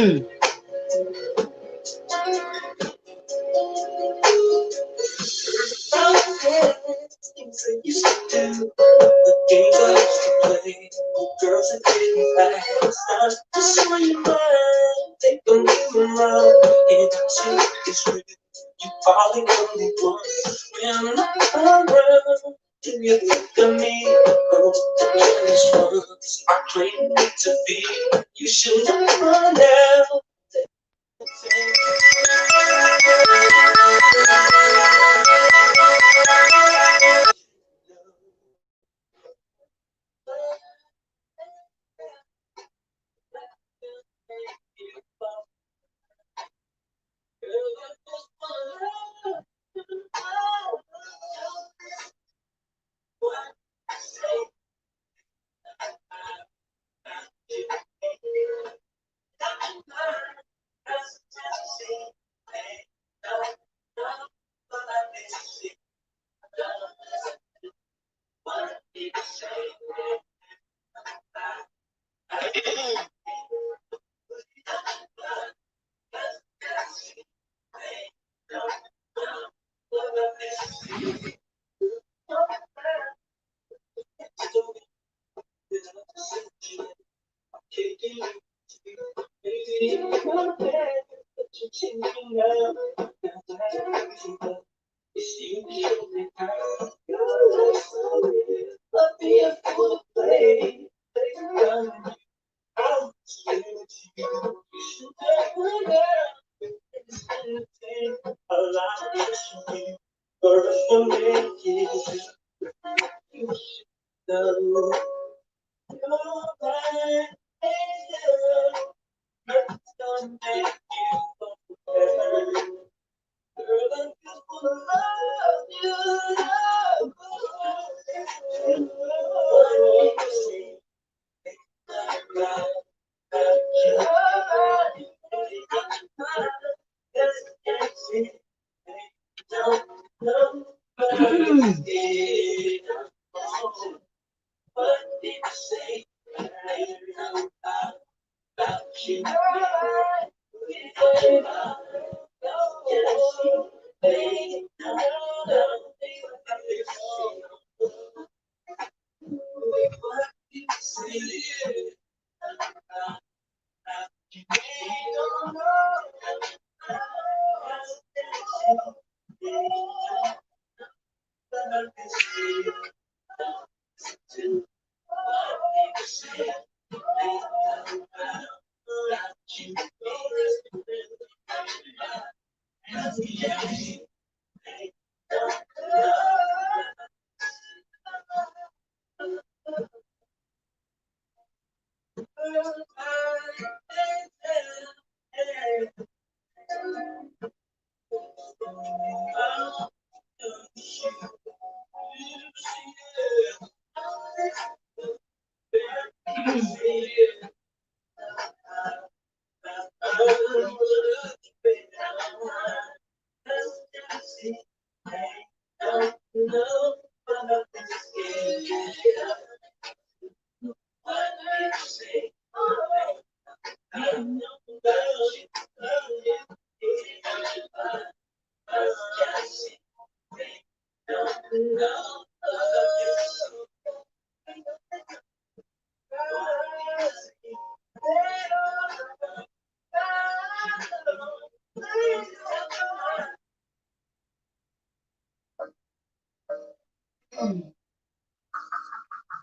Things I used to do, the games I used to play, girls that didn't last. I'm just on your mind, think I'm moving around, and it is real. You are the only one. When I'm around, do you think of me? Oh, the careless ones are playing me to be. You should know by now.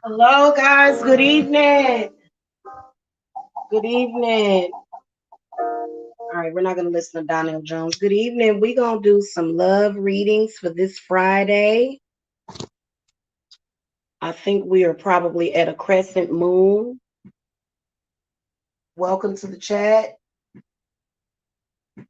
Hello, guys. Good evening. Good evening. All right, we're not going to listen to Donnell Jones. Good evening. We're going to do some love readings for this Friday. I think we are probably at a crescent moon. Welcome to the chat.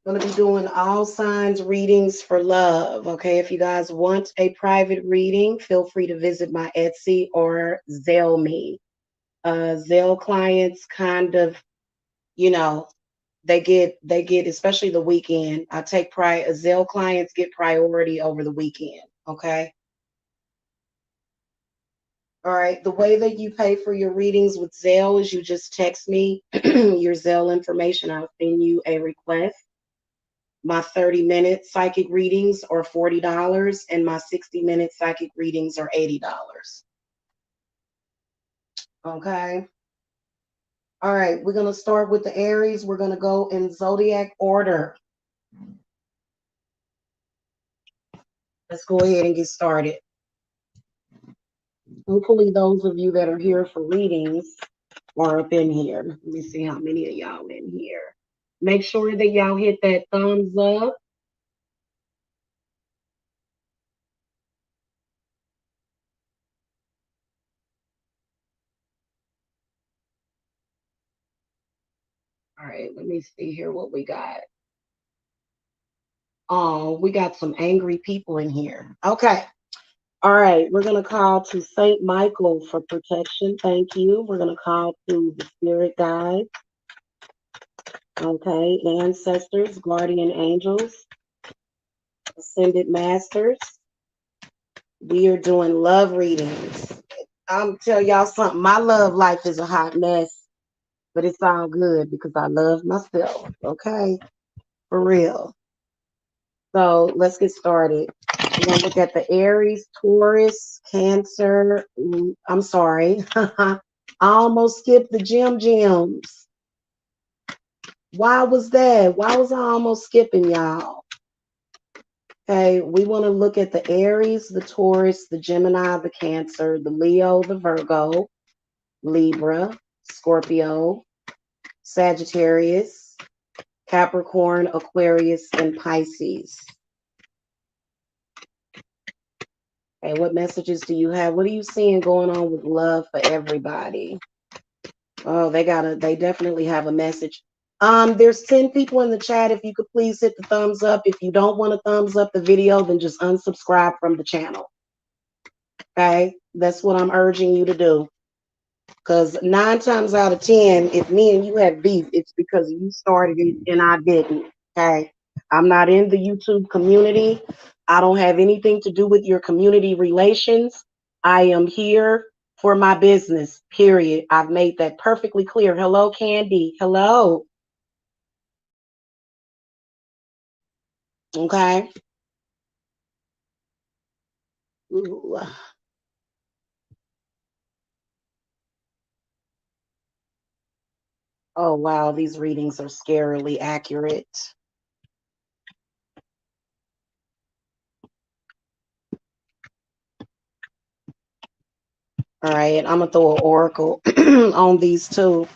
Going to be doing all signs readings for love. Okay, if you guys want a private reading, feel free to visit my Etsy or Zelle me. Zelle clients kind of, you know, they get especially the weekend. I take Zelle clients get priority over the weekend. Okay. All right. The way that you pay for your readings with Zelle is you just text me your Zelle information. I'll send you a request. My 30-minute psychic readings are $40, and my 60-minute psychic readings are $80. Okay. All right. We're going to start with the Aries. We're going to go in zodiac order. Let's go ahead and get started. Hopefully, those of you that are here for readings are up in here. Let me see how many of y'all in here. Make sure that y'all hit that thumbs up. All right, let me see here what we got. Oh, we got some angry people in here. Okay. All right, we're going to call to Saint Michael for protection. Thank you. We're going to call to the spirit guide. Okay, ancestors, guardian angels, ascended masters. We are doing love readings. I'm tell y'all something. My love life is a hot mess, but it's all good because I love myself. Okay, for real. So let's get started. We're gonna look at the Aries, Taurus, Cancer. I'm sorry, I almost skipped the gems. Why was that? Why was I almost skipping y'all? Okay, we want to look at the Aries, the Taurus, the Gemini, the Cancer, the Leo, the Virgo, Libra, Scorpio, Sagittarius, Capricorn, Aquarius, and Pisces. Okay, what messages do you have? What are you seeing going on with love for everybody? Oh, they definitely have a message. There's 10 people in the chat. If you could please hit the thumbs up. If you don't want to thumbs up the video, then just unsubscribe from the channel. Okay, that's what I'm urging you to do. Because 9 times out of 10, if me and you have beef, it's because you started it and I didn't. Okay. I'm not in the YouTube community. I don't have anything to do with your community relations. I am here for my business, period. I've made that perfectly clear. Hello, Candy. Hello. Okay. Ooh. Oh, wow. These readings are scarily accurate. All right. I'm going to throw an oracle on these two.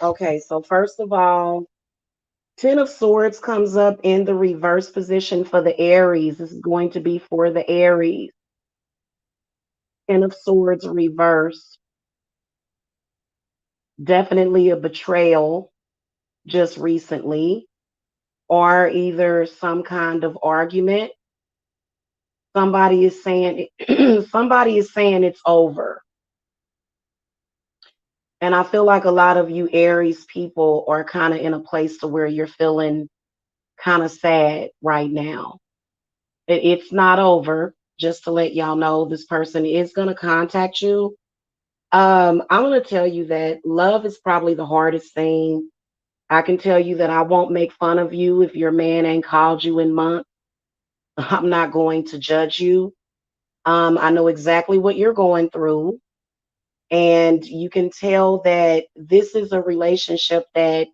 Okay, so first of all, Ten of Swords comes up in the reverse position for the Aries. This is going to be for the Aries. Ten of Swords reverse. Definitely a betrayal just recently, or either some kind of argument. Somebody is saying somebody is saying it's over. And I feel like a lot of you Aries people are kind of in a place to where you're feeling kind of sad right now. It's not over. Just to let y'all know, this person is going to contact you. I'm going to tell you that love is probably the hardest thing. I can tell you that I won't make fun of you if your man ain't called you in months. I'm not going to judge you. I know exactly what you're going through. And you can tell that this is a relationship that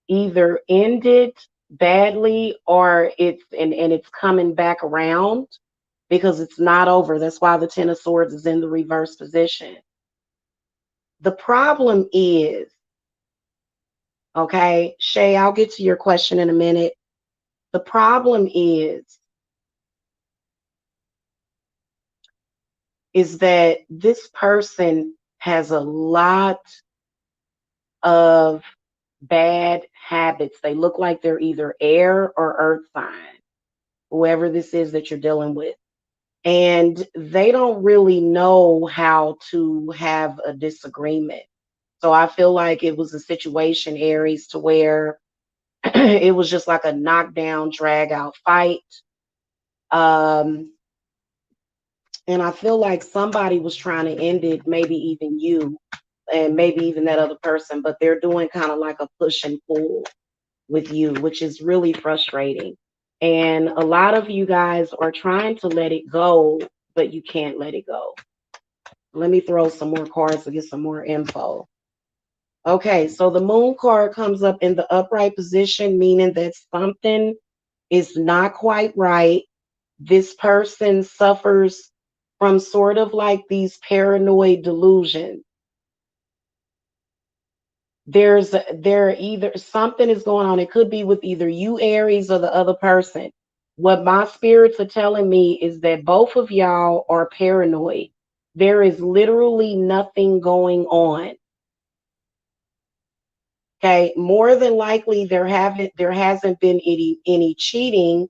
either ended badly or and it's coming back around because it's not over. That's why the Ten of Swords is in the reverse position. The problem is, okay, Shay, I'll get to your question in a minute. The problem is that this person has a lot of bad habits. They look like they're either air or earth sign, whoever this is that you're dealing with. And they don't really know how to have a disagreement. So I feel like it was a situation, Aries, to where it was just like a knockdown, drag out fight. And I feel like somebody was trying to end it, maybe even you, and maybe even that other person, but they're doing kind of like a push and pull with you, which is really frustrating. And a lot of you guys are trying to let it go, but you can't let it go. Let me throw some more cards to get some more info. Okay, so the moon card comes up in the upright position, meaning that something is not quite right. This person suffers from sort of like these paranoid delusions. There either something is going on. It could be with either you, Aries, or the other person. What my spirits are telling me is that both of y'all are paranoid. There is literally nothing going on. Okay, more than likely there hasn't been any cheating.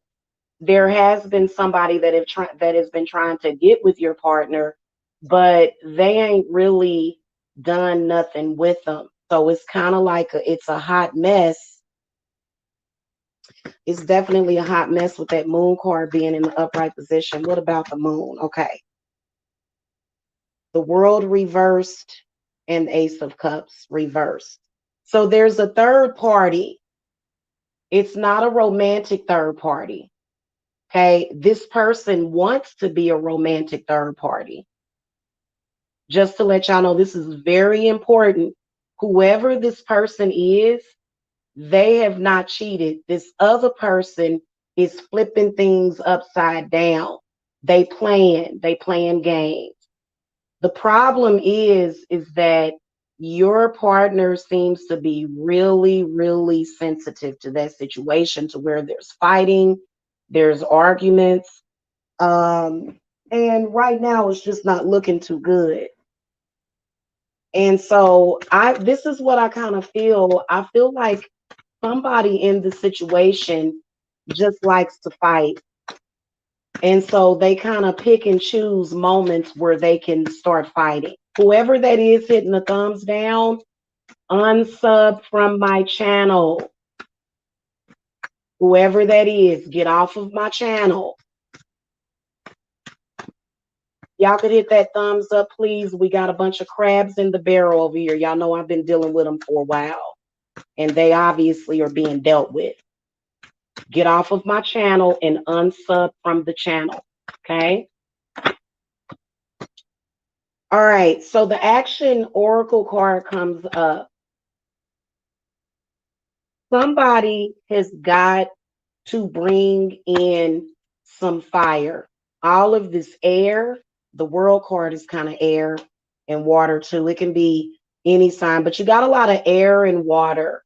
There has been somebody that has been trying to get with your partner, but they ain't really done nothing with them. So it's kind of like it's a hot mess. It's definitely a hot mess with that moon card being in the upright position. What about the moon? Okay, the world reversed and ace of cups reversed. So there's a third party. It's not a romantic third party. Okay, this person wants to be a romantic third party. Just to let y'all know, this is very important. Whoever this person is, they have not cheated. This other person is flipping things upside down. They playing games. The problem is that your partner seems to be really, really sensitive to that situation to where there's fighting, there's arguments, um, and right now it's just not looking too good. And so this is what I kind of feel. I feel like somebody in the situation just likes to fight. And so they kind of pick and choose moments where they can start fighting. Whoever that is hitting the thumbs down, unsub from my channel. Whoever that is, get off of my channel. Y'all could hit that thumbs up, please. We got a bunch of crabs in the barrel over here. Y'all know I've been dealing with them for a while, and they obviously are being dealt with. Get off of my channel and unsub from the channel. Okay. All right. So the action oracle card comes up. Somebody has got to bring in some fire. All of this air, the world card is kind of air and water too. It can be any sign, but you got a lot of air and water.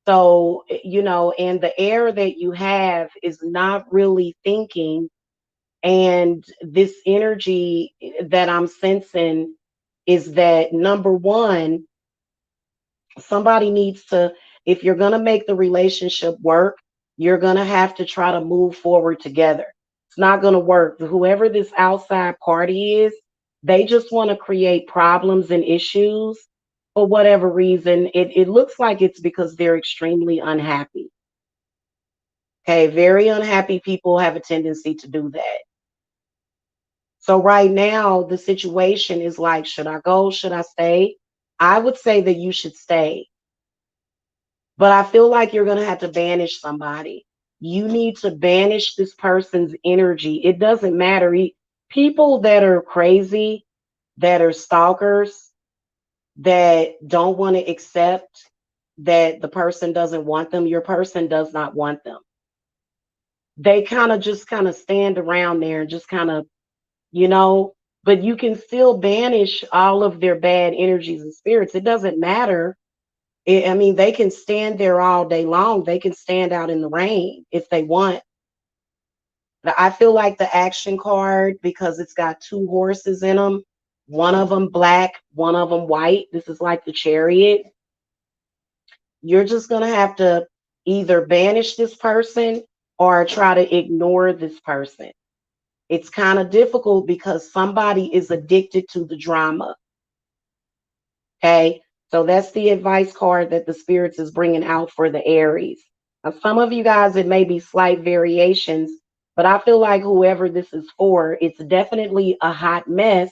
So, and the air that you have is not really thinking. And this energy that I'm sensing is that number one, somebody needs to, if you're going to make the relationship work, you're going to have to try to move forward together. It's not going to work. Whoever this outside party is, they just want to create problems and issues for whatever reason. It looks like it's because they're extremely unhappy. Okay, very unhappy people have a tendency to do that. So right now, the situation is like, should I go? Should I stay? I would say that you should stay. But I feel like you're going to have to banish somebody. You need to banish this person's energy. It doesn't matter. People that are crazy, that are stalkers, that don't want to accept that the person doesn't want them, your person does not want them. They kind of stand around there and just kind of, you know, but you can still banish all of their bad energies and spirits. It doesn't matter. I mean, they can stand there all day long. They can stand out in the rain if they want. I feel like the action card, because it's got two horses in them, one of them black, one of them white. This is like the chariot. You're just going to have to either banish this person or try to ignore this person. It's kind of difficult because somebody is addicted to the drama. Okay. So that's the advice card that the spirits is bringing out for the Aries. Now, some of you guys, it may be slight variations But I feel like whoever this is for, it's definitely a hot mess,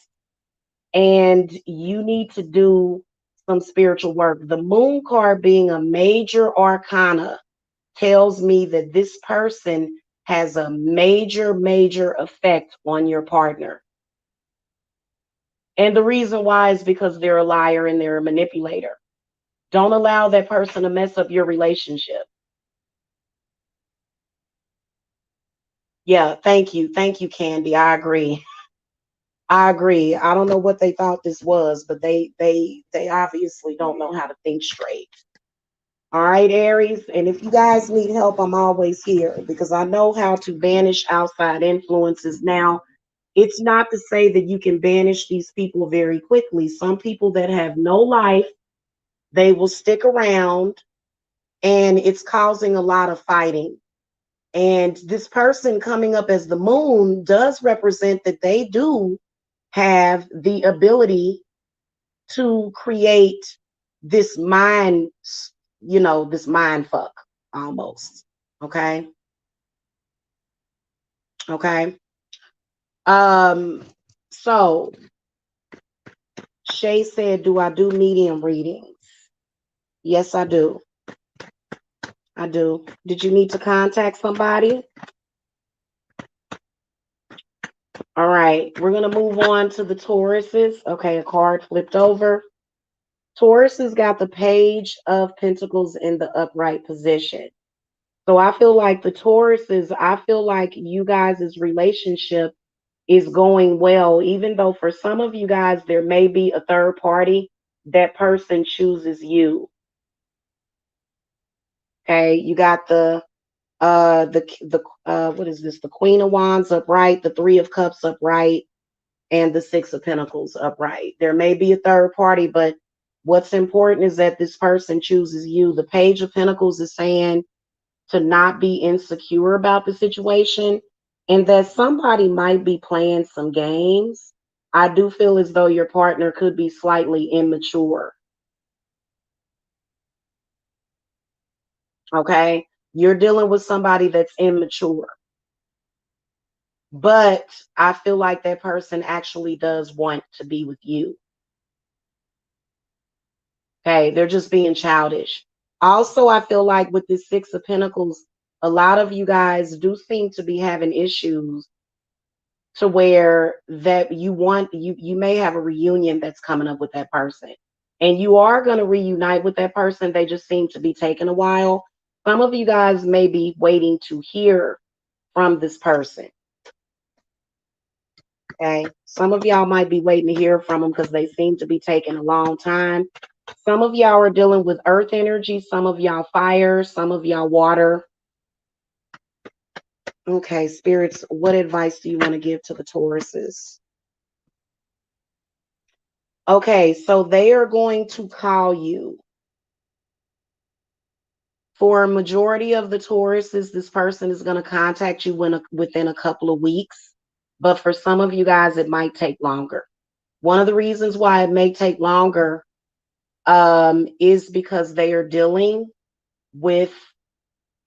and you need to do some spiritual work. The moon card being a major arcana tells me that this person has a major, major effect on your partner. And the reason why is because they're a liar and they're a manipulator. Don't allow that person to mess up your relationship. Yeah, thank you. Thank you, Candy. I agree. I agree. I don't know what they thought this was, but they obviously don't know how to think straight. All right, Aries. And if you guys need help, I'm always here because I know how to banish outside influences. Now, it's not to say that you can banish these people very quickly. Some people that have no life, they will stick around, and it's causing a lot of fighting. And this person coming up as the moon does represent that they do have the ability to create this mind, this mind fuck almost. Okay. Okay. Um, so Shay said, do I do medium readings? Yes, I do. I do. Did you need to contact somebody? All right. We're going to move on to the Tauruses. Okay. A card flipped over. Taurus has got the Page of Pentacles in the upright position. So I feel like the Tauruses, I feel like you guys' relationship is going well, even though for some of you guys, there may be a third party. That person chooses you. Okay. You got what is this? The Queen of Wands upright, the Three of Cups upright, and the Six of Pentacles upright. There may be a third party, but what's important is that this person chooses you. The Page of Pentacles is saying to not be insecure about the situation and that somebody might be playing some games. I do feel as though your partner could be slightly immature. Okay. You're dealing with somebody that's immature, but I feel like that person actually does want to be with you. Okay, they're just being childish. Also, I feel like with this Six of Pentacles, a lot of you guys do seem to be having issues to where that you may have a reunion that's coming up with that person. And you are going to reunite with that person. They just seem to be taking a while. Some of you guys may be waiting to hear from this person. Okay. Some of y'all might be waiting to hear from them because they seem to be taking a long time. Some of y'all are dealing with earth energy, some of y'all fire, some of y'all water. Okay, spirits, what advice do you want to give to the Tauruses? Okay, so they are going to call you. For a majority of the Tauruses, this person is going to contact you within a couple of weeks. But for some of you guys, it might take longer. One of the reasons why it may take longer is because they are dealing with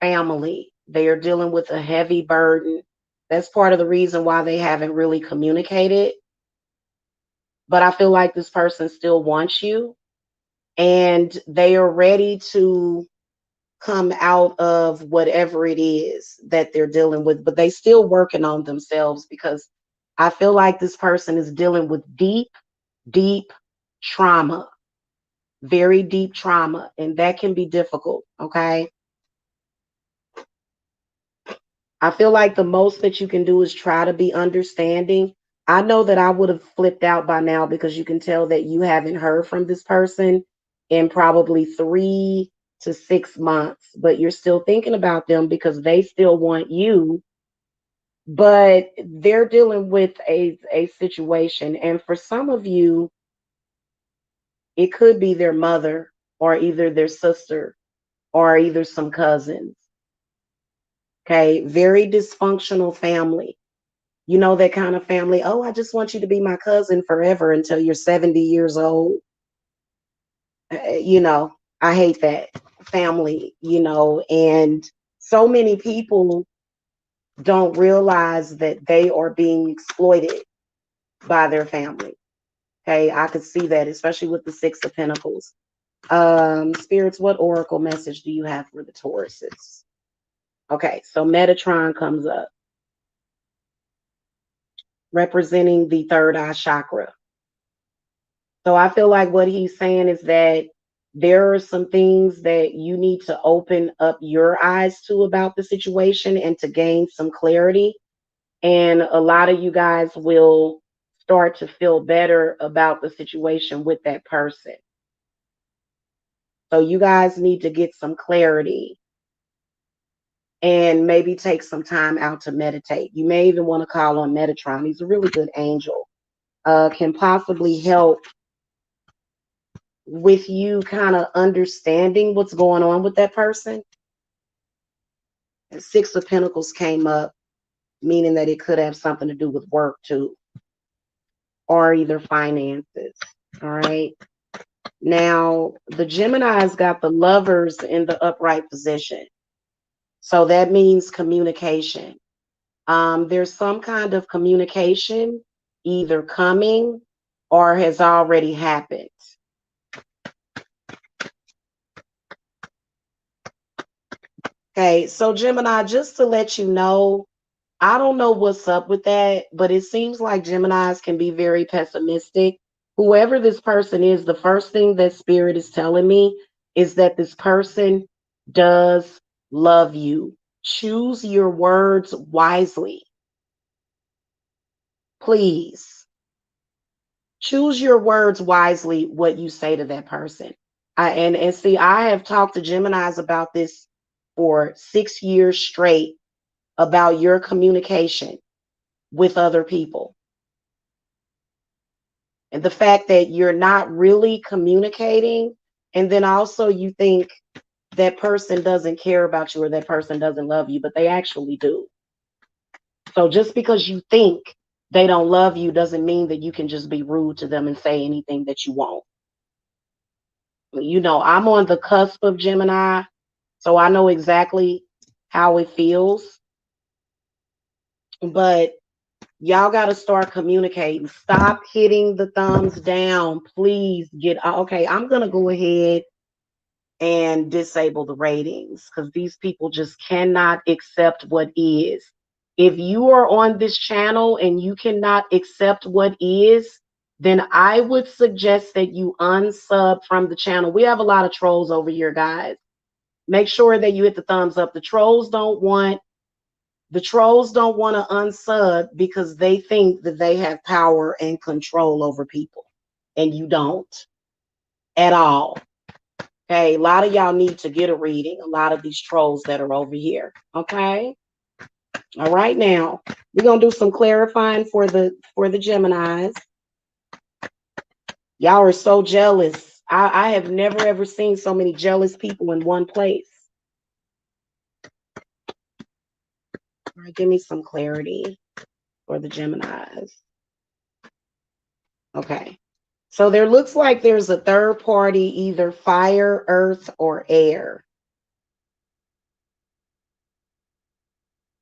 family. They are dealing with a heavy burden. That's part of the reason why they haven't really communicated. But I feel like this person still wants you and they are ready to come out of whatever it is that they're dealing with, but they still working on themselves because I feel like this person is dealing with deep, deep trauma, very deep trauma, and that can be difficult. Okay. I feel like the most that you can do is try to be understanding. I know that I would have flipped out by now because you can tell that you haven't heard from this person in probably 3 to 6 months, but you're still thinking about them because they still want you, but they're dealing with a situation. And for some of you, it could be their mother or either their sister or either some cousins. Okay. Very dysfunctional family. You know, that kind of family. Oh, I just want you to be my cousin forever until you're 70 years old. You know, I hate that family, and so many people don't realize that they are being exploited by their family. Okay, I could see that, especially with the Six of Pentacles. Spirits, what oracle message do you have for the Tauruses? Okay, so Metatron comes up, representing the third eye chakra. So I feel like what he's saying is that there are some things that you need to open up your eyes to about the situation and to gain some clarity. And a lot of you guys will start to feel better about the situation with that person. So you guys need to get some clarity and maybe take some time out to meditate. You may even want to call on Metatron. He's a really good angel. Can possibly help with you kind of understanding what's going on with that person. And Six of Pentacles came up, meaning that it could have something to do with work too, or either finances. All right. Now, the Gemini's got the Lovers in the upright position. So that means communication. There's some kind of communication either coming or has already happened. Okay, so Gemini, just to let you know, I don't know what's up with that, but it seems like Geminis can be very pessimistic. Whoever this person is, the first thing that Spirit is telling me is that this person does love you. Choose your words wisely. Please choose your words wisely, what you say to that person. And see, I have talked to Geminis about this for 6 years straight about your communication with other people. And the fact that you're not really communicating, and then also you think that person doesn't care about you or that person doesn't love you, but they actually do. So just because you think they don't love you doesn't mean that you can just be rude to them and say anything that you want. You know, I'm on the cusp of Gemini, so I know exactly how it feels. But y'all got to start communicating. Stop hitting the thumbs down. Please get okay. I'm going to go ahead and disable the ratings because these people just cannot accept what is. If you are on this channel and you cannot accept what is, then I would suggest that you unsub from the channel. We have a lot of trolls over here, guys. Make sure that you hit the thumbs up. The trolls don't want to unsub because they think that they have power and control over people. And you don't at all. Okay, a lot of y'all need to get a reading. A lot of these trolls that are over here. Okay. All right, now we're gonna do some clarifying for the Geminis. Y'all are so jealous. I have never ever seen so many jealous people in one place. All right, give me some clarity for the Geminis. Okay. So there looks like there's a third party, either fire, earth, or air.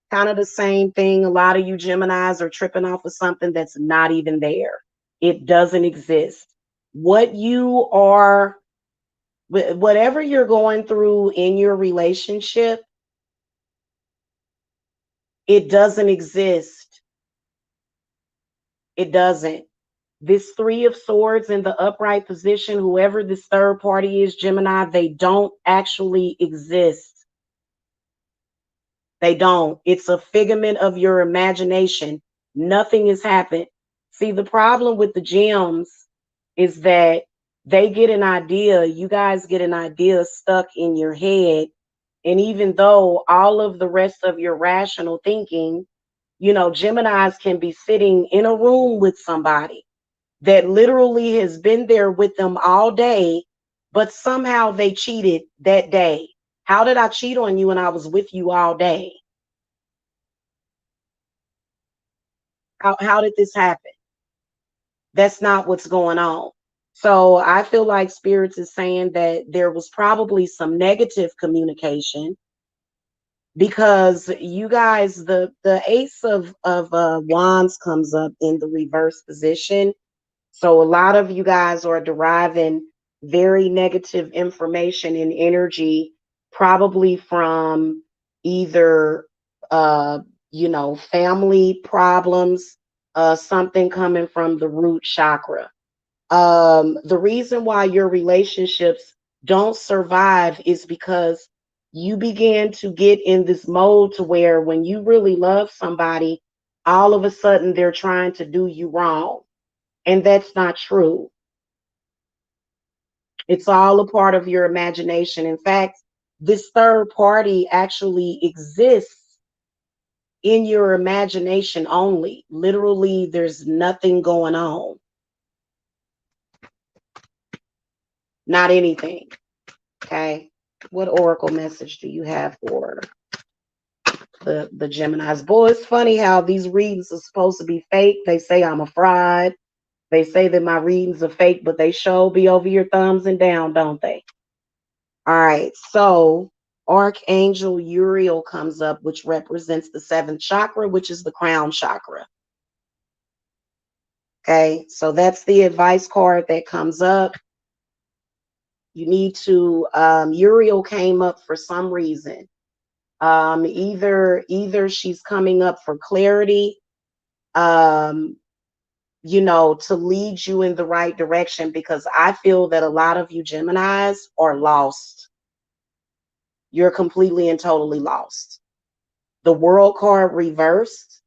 Kind of the same thing. A lot of you Geminis are tripping off of something that's not even there. It doesn't exist. What you are, whatever you're going through in your relationship, it doesn't exist. It doesn't. This Three of Swords in the upright position, whoever this third party is, Gemini, they don't actually exist. They don't. It's a figment of your imagination. Nothing has happened. See, the problem with the gems is that they get an idea, you guys get an idea stuck in your head. And even though all of the rest of your rational thinking, Geminis can be sitting in a room with somebody that literally has been there with them all day, but somehow they cheated that day. How did I cheat on you when I was with you all day? How did this happen? That's not what's going on. So I feel like spirits is saying that there was probably some negative communication because you guys, the ace of wands comes up in the reverse position. So a lot of you guys are deriving very negative information and energy, probably from either, uh, family problems, something coming from the root chakra. The reason why your relationships don't survive is because you begin to get in this mode to where when you really love somebody, all of a sudden they're trying to do you wrong. And that's not true. It's all a part of your imagination. In fact, this third party actually exists in your imagination only. Literally, there's nothing going on, not anything. Okay. What oracle message do you have for the Geminis? Boy, it's funny how these readings are supposed to be fake. They say I'm a fraud. They say that my readings are fake, but they sure be over your thumbs and down, don't they? All right, so Archangel Uriel comes up, which represents the seventh chakra, which is the crown chakra. Okay, so that's the advice card that comes up. You need to, Uriel came up for some reason. Either she's coming up for clarity, um, to lead you in the right direction, because I feel that a lot of you Geminis are lost. You're completely and totally lost. The world card reversed.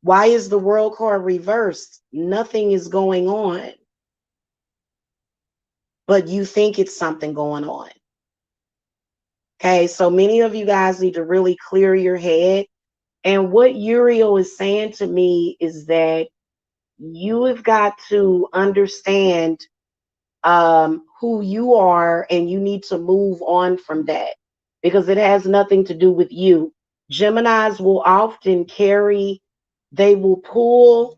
Why is the world card reversed? Nothing is going on, but you think it's something going on. Okay, so many of you guys need to really clear your head. And what Uriel is saying to me is that you have got to understand who you are, and you need to move on from that because it has nothing to do with you. Geminis will often carry, they will pull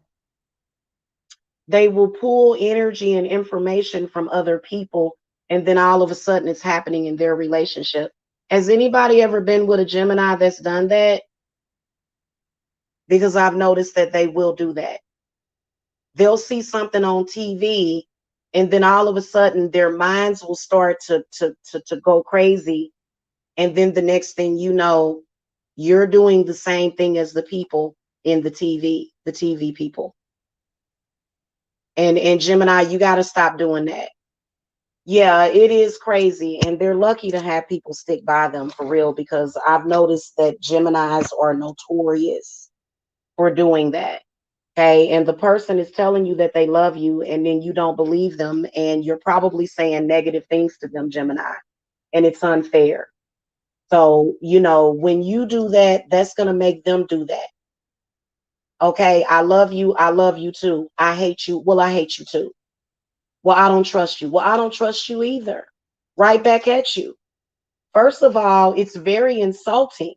they will pull energy and information from other people, and then all of a sudden it's happening in their relationship. Has anybody ever been with a Gemini that's done that? Because I've noticed that they will do that. They'll see something on TV, and then all of a sudden their minds will start to go crazy, and then the next thing you know, you're doing the same thing as the people in the TV people. And Gemini, you got to stop doing that. Yeah, it is crazy, and they're lucky to have people stick by them for real, because I've noticed that Geminis are notorious for doing that. Okay, and the person is telling you that they love you, and then you don't believe them, and you're probably saying negative things to them, Gemini, and it's unfair. So, when you do that, that's going to make them do that. Okay, I love you too. I hate you. Well, I hate you too. Well, I don't trust you. Well, I don't trust you either. Right back at you. First of all, it's very insulting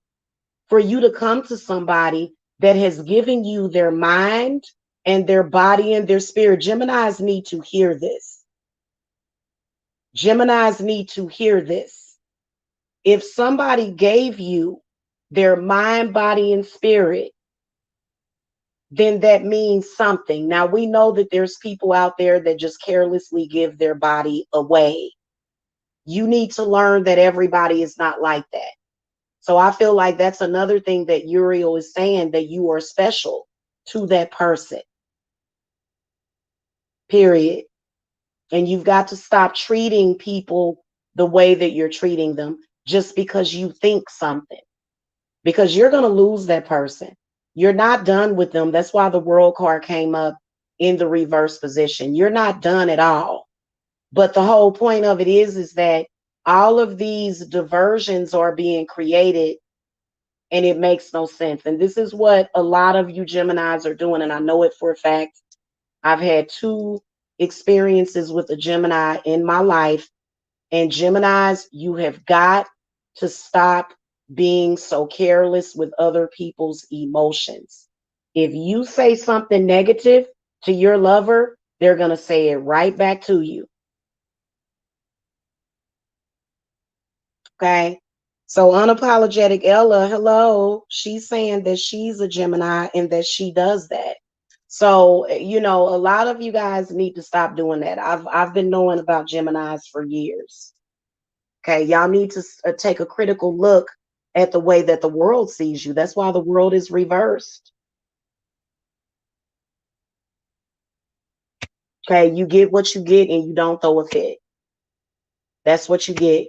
for you to come to somebody that has given you their mind and their body and their spirit. Geminis need to hear this. Geminis need to hear this. If somebody gave you their mind, body, and spirit, then that means something. Now, we know that there's people out there that just carelessly give their body away. You need to learn that everybody is not like that. So I feel like that's another thing that Uriel is saying, that you are special to that person, period. And you've got to stop treating people the way that you're treating them just because you think something, because you're going to lose that person. You're not done with them. That's why the world card came up in the reverse position. You're not done at all. But the whole point of it is that all of these diversions are being created, and it makes no sense. And this is what a lot of you Geminis are doing. And I know it for a fact. I've had two experiences with a Gemini in my life. And Geminis, you have got to stop being so careless with other people's emotions. If you say something negative to your lover, they're going to say it right back to you. Okay. So unapologetic Ella, hello, she's saying that she's a Gemini and that she does that. So, a lot of you guys need to stop doing that. I've been knowing about Geminis for years. Okay, y'all need to take a critical look at the way that the world sees you. That's why the world is reversed. Okay, you get what you get and you don't throw a fit. That's what you get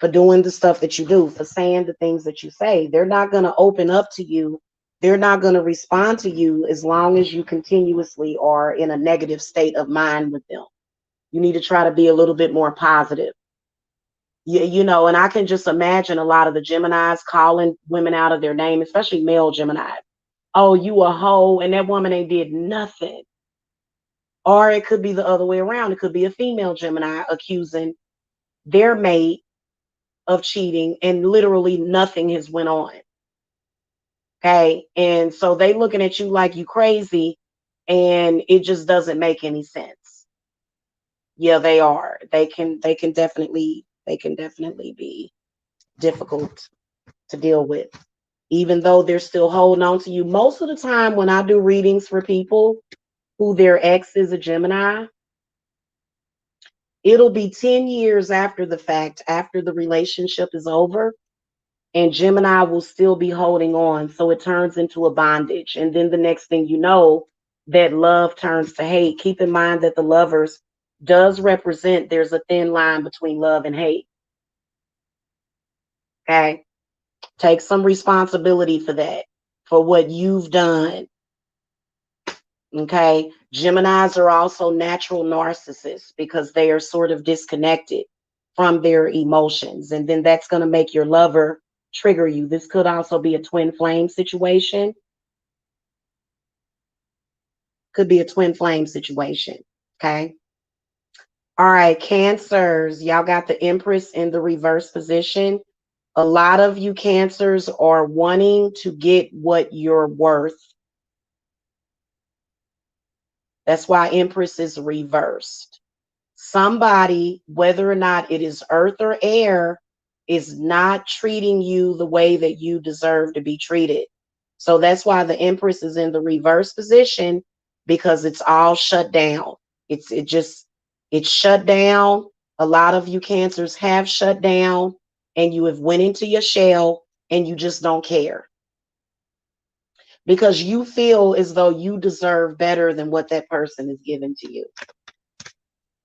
for doing the stuff that you do, for saying the things that you say. They're not going to open up to you. They're not going to respond to you as long as you continuously are in a negative state of mind with them. You need to try to be a little bit more positive. And I can just imagine a lot of the Geminis calling women out of their name, especially male Geminis. Oh, you a hoe, and that woman ain't did nothing. Or it could be the other way around. It could be a female Gemini accusing their mate of cheating, and literally nothing has went on. Okay. And so they looking at you like you crazy, and it just doesn't make any sense. Yeah, they are. They can definitely be difficult to deal with, even though they're still holding on to you. Most of the time when I do readings for people who their ex is a Gemini, it'll be 10 years after the fact, after the relationship is over, and Gemini will still be holding on. So it turns into a bondage. And then the next thing you know, that love turns to hate. Keep in mind that the lovers does represent, there's a thin line between love and hate. Okay. Take some responsibility for that, for what you've done. Okay. Geminis are also natural narcissists because they are sort of disconnected from their emotions. And then that's going to make your lover trigger you. This could also be a twin flame situation. Could be a twin flame situation. Okay. All right. Cancers. Y'all got the Empress in the reverse position. A lot of you Cancers are wanting to get what you're worth. That's why Empress is reversed. Somebody, whether or not it is earth or air, is not treating you the way that you deserve to be treated. So that's why the Empress is in the reverse position, because it's all shut down. It's shut down. A lot of you Cancers have shut down, and you have went into your shell, and you just don't care because you feel as though you deserve better than what that person is giving to you.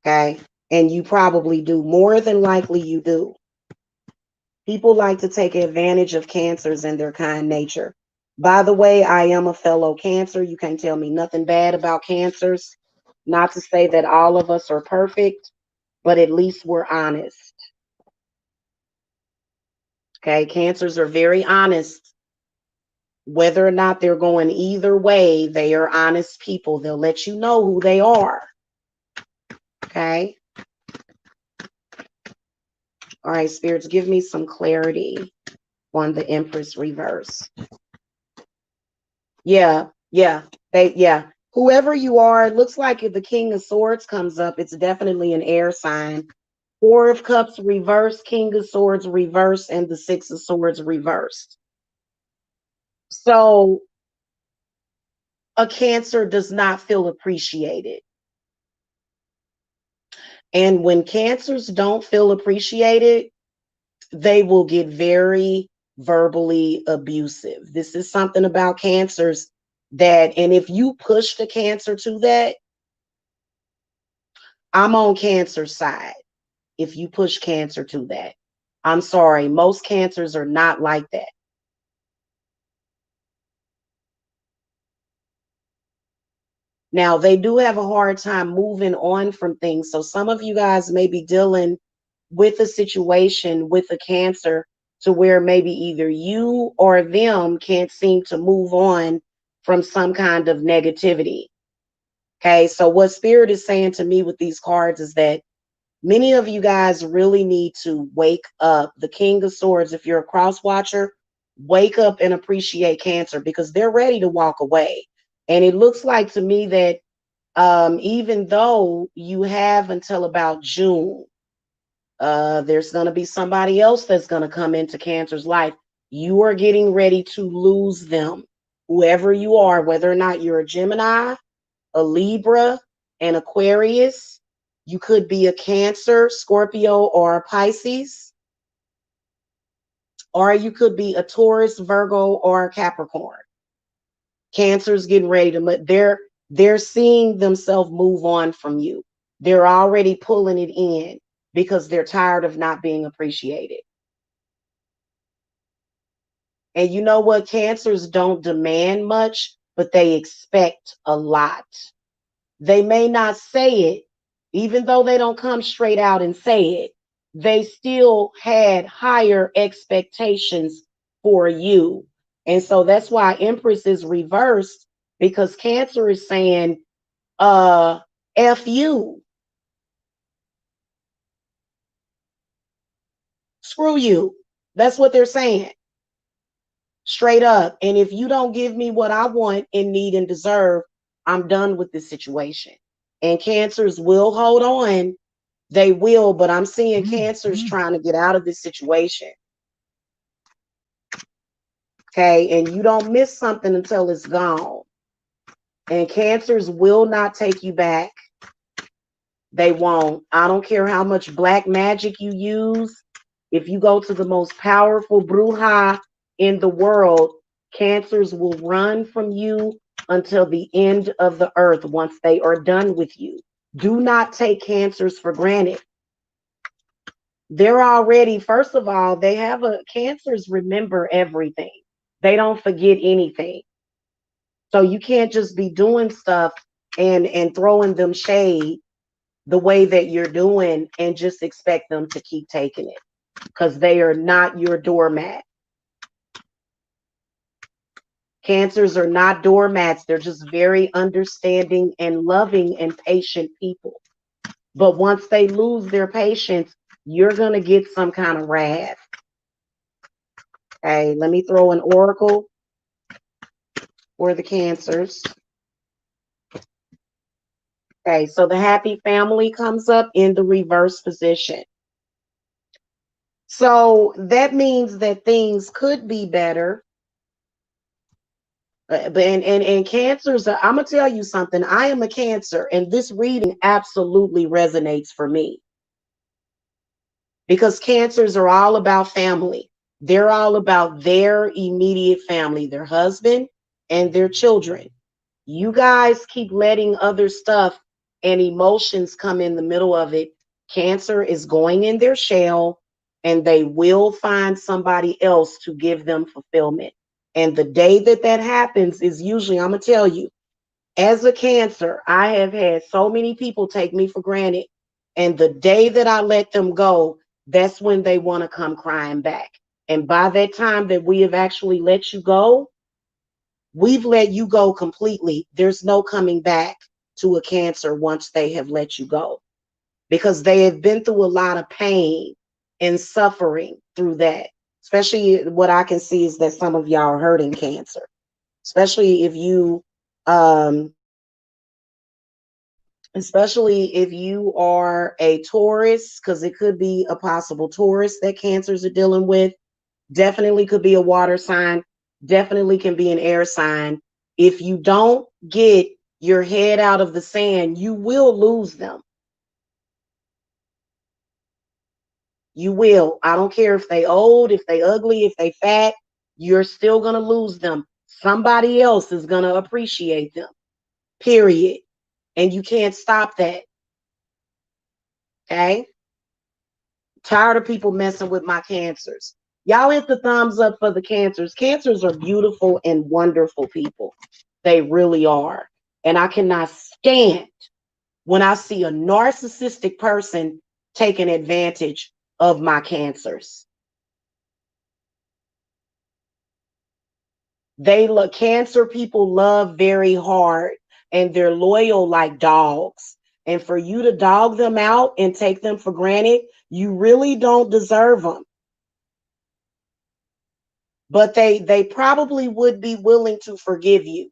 Okay. And you probably do. More than likely, you do. People like to take advantage of Cancers and their kind nature. By the way, I am a fellow Cancer. You can't tell me nothing bad about Cancers. Not to say that all of us are perfect, but at least we're honest. Okay. Cancers are very honest. Whether or not they're going either way, they are honest people. They'll let you know who they are. Okay. All right, spirits, give me some clarity on the Empress reverse. Yeah. Whoever you are, it looks like if the King of Swords comes up, it's definitely an air sign. Four of Cups reversed, King of Swords reversed, and the Six of Swords reversed. So a Cancer does not feel appreciated. And when Cancers don't feel appreciated, they will get very verbally abusive. This is something about Cancers that, and if you push the Cancer to that, I'm on Cancer's side. If you push Cancer to that, I'm sorry, most Cancers are not like that. Now, they do have a hard time moving on from things. So some of you guys may be dealing with a situation with a Cancer to where maybe either you or them can't seem to move on from some kind of negativity. Okay, so what Spirit is saying to me with these cards is that many of you guys really need to wake up. The King of Swords, if you're a cross watcher, wake up and appreciate Cancer because they're ready to walk away. And it looks like to me that even though you have until about June There's going to be somebody else that's going to come into Cancer's life. You are getting ready to lose them, whoever you are, whether or not you're a Gemini, a Libra, an Aquarius. You could be a Cancer, Scorpio, or a Pisces, or you could be a Taurus, Virgo, or a Capricorn. Cancer's getting ready to, they're seeing themselves move on from you. They're already pulling it in because they're tired of not being appreciated. And you know what? Cancers don't demand much, but they expect a lot. They may not say it, even though they don't come straight out and say it. They still had higher expectations for you. And so that's why Empress is reversed, because Cancer is saying, F you, screw you. That's what they're saying. Straight up. And if you don't give me what I want and need and deserve, I'm done with this situation. And Cancers will hold on. They will, but I'm seeing Cancers trying to get out of this situation. Okay. And you don't miss something until it's gone. And Cancers will not take you back. They won't. I don't care how much black magic you use. If you go to the most powerful bruja in the world, Cancers will run from you until the end of the earth once they are done with you. Do not take Cancers for granted. They're already, first of all, they have Cancers remember everything. They don't forget anything. So you can't just be doing stuff and throwing them shade the way that you're doing and just expect them to keep taking it, because they are not your doormat. Cancers are not doormats. They're just very understanding and loving and patient people. But once they lose their patience, you're going to get some kind of wrath. Okay, let me throw an oracle for the Cancers. Okay, so the happy family comes up in the reverse position. So that means that things could be better. And Cancers, I'm gonna tell you something. I am a Cancer, and this reading absolutely resonates for me, because Cancers are all about family. They're all about their immediate family, their husband and their children. You guys keep letting other stuff and emotions come in the middle of it. Cancer is going in their shell, and they will find somebody else to give them fulfillment. And the day that that happens is usually, I'm going to tell you, as a Cancer, I have had so many people take me for granted. And the day that I let them go, that's when they want to come crying back. And by that time that we have actually let you go, we've let you go completely. There's no coming back to a Cancer once they have let you go, because they have been through a lot of pain and suffering through that. Especially what I can see is that some of y'all are hurting Cancer, especially if you um especially if you are a Taurus, because it could be a possible Taurus that Cancers are dealing with. Definitely could be a water sign, definitely can be an air sign. If you don't get your head out of the sand, you will lose them. You will. I don't care if they old, if they ugly, if they fat, you're still going to lose them. Somebody else is going to appreciate them. Period. And you can't stop that. Okay? Tired of people messing with my Cancers. Y'all hit the thumbs up for the Cancers. Cancers are beautiful and wonderful people. They really are. And I cannot stand when I see a narcissistic person taking advantage of my Cancers. Cancer people love very hard, and they're loyal like dogs. And for you to dog them out and take them for granted, you really don't deserve them. But they probably would be willing to forgive you.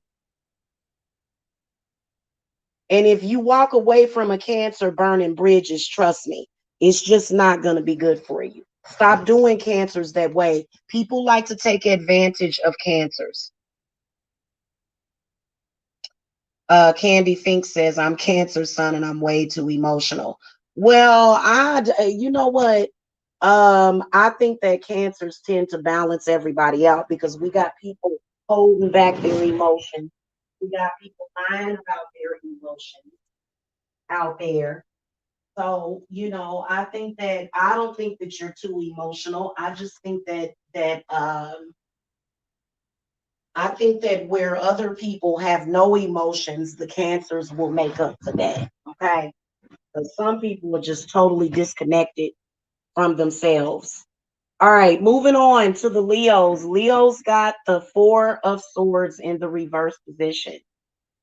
And if you walk away from a Cancer burning bridges, trust me, It's just not going to be good for you. Stop doing cancers that way. People like to take advantage of cancers. Candy Fink says, I'm Cancer, son, and I'm way too emotional. Well, you know what? I think that cancers tend to balance everybody out because we got people holding back their emotions. We got people lying about their emotions out there. So, I don't think that you're too emotional. I just think that where other people have no emotions, the cancers will make up for that. Okay. Because some people are just totally disconnected from themselves. All right, moving on to the Leos. Leos got the Four of Swords in the reverse position.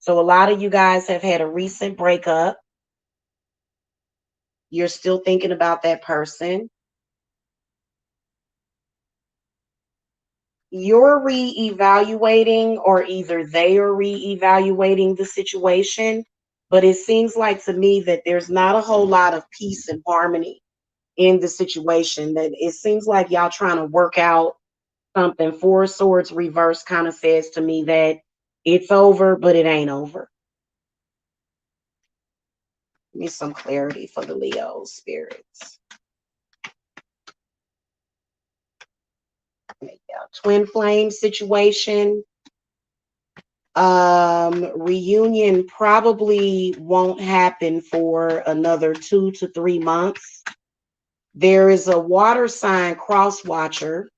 So a lot of you guys have had a recent breakup. You're still thinking about that person. You're reevaluating, or either they are reevaluating the situation. But it seems like to me that there's not a whole lot of peace and harmony in the situation. That it seems like y'all trying to work out something. Four of Swords reverse kind of says to me that it's over, but it ain't over. Give me some clarity for the Leo spirits. Yeah, twin flame situation. Reunion probably won't happen for another 2 to 3 months. There is a water sign cross watcher,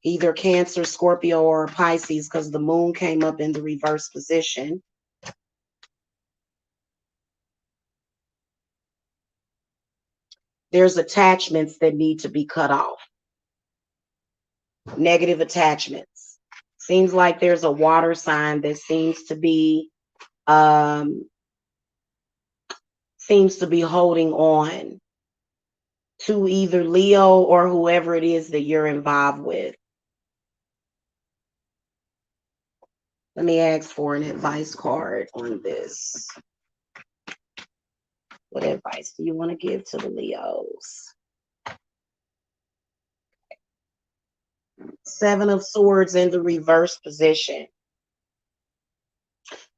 either Cancer, Scorpio, or Pisces, because the moon came up in the reverse position. There's attachments that need to be cut off. Negative attachments. Seems like there's a water sign that um, seems to be holding on to either Leo or whoever it is that you're involved with. Let me ask for an advice card on this. What advice do you want to give to the Leos? Seven of Swords in the reverse position.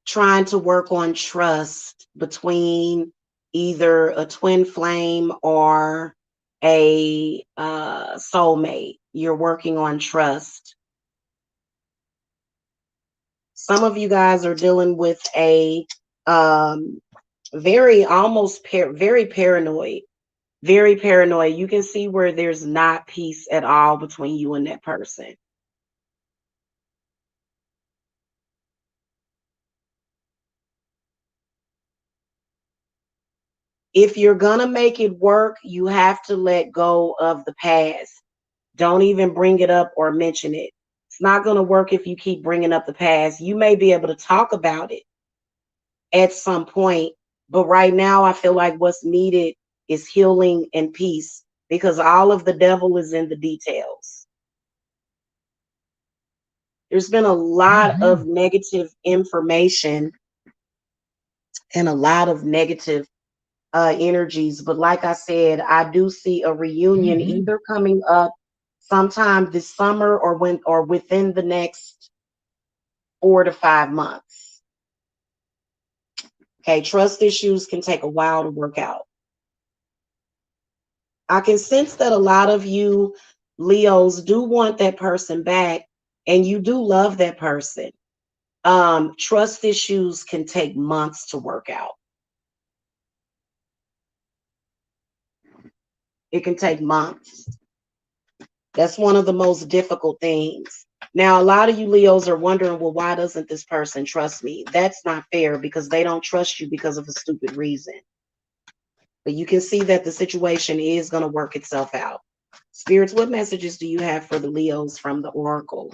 Trying to work on trust between either a twin flame or a soulmate. You're working on trust. Some of you guys are dealing with a very very paranoid. Very paranoid. You can see where there's not peace at all between you and that person. If you're going to make it work, you have to let go of the past. Don't even bring it up or mention it. It's not going to work if you keep bringing up the past. You may be able to talk about it at some point, but right now I feel like what's needed is healing and peace, because all of the devil is in the details. There's been a lot of negative information and a lot of negative energies. But like I said, I do see a reunion either coming up sometime this summer or within the next 4 to 5 months. Okay, trust issues can take a while to work out. I can sense that a lot of you Leos do want that person back, and you do love that person. Trust issues can take months to work out. It can take months. That's one of the most difficult things. Now, a lot of you Leos are wondering, well, why doesn't this person trust me? That's not fair, because they don't trust you because of a stupid reason. But you can see that the situation is going to work itself out. Spirits, what messages do you have for the Leos from the Oracle?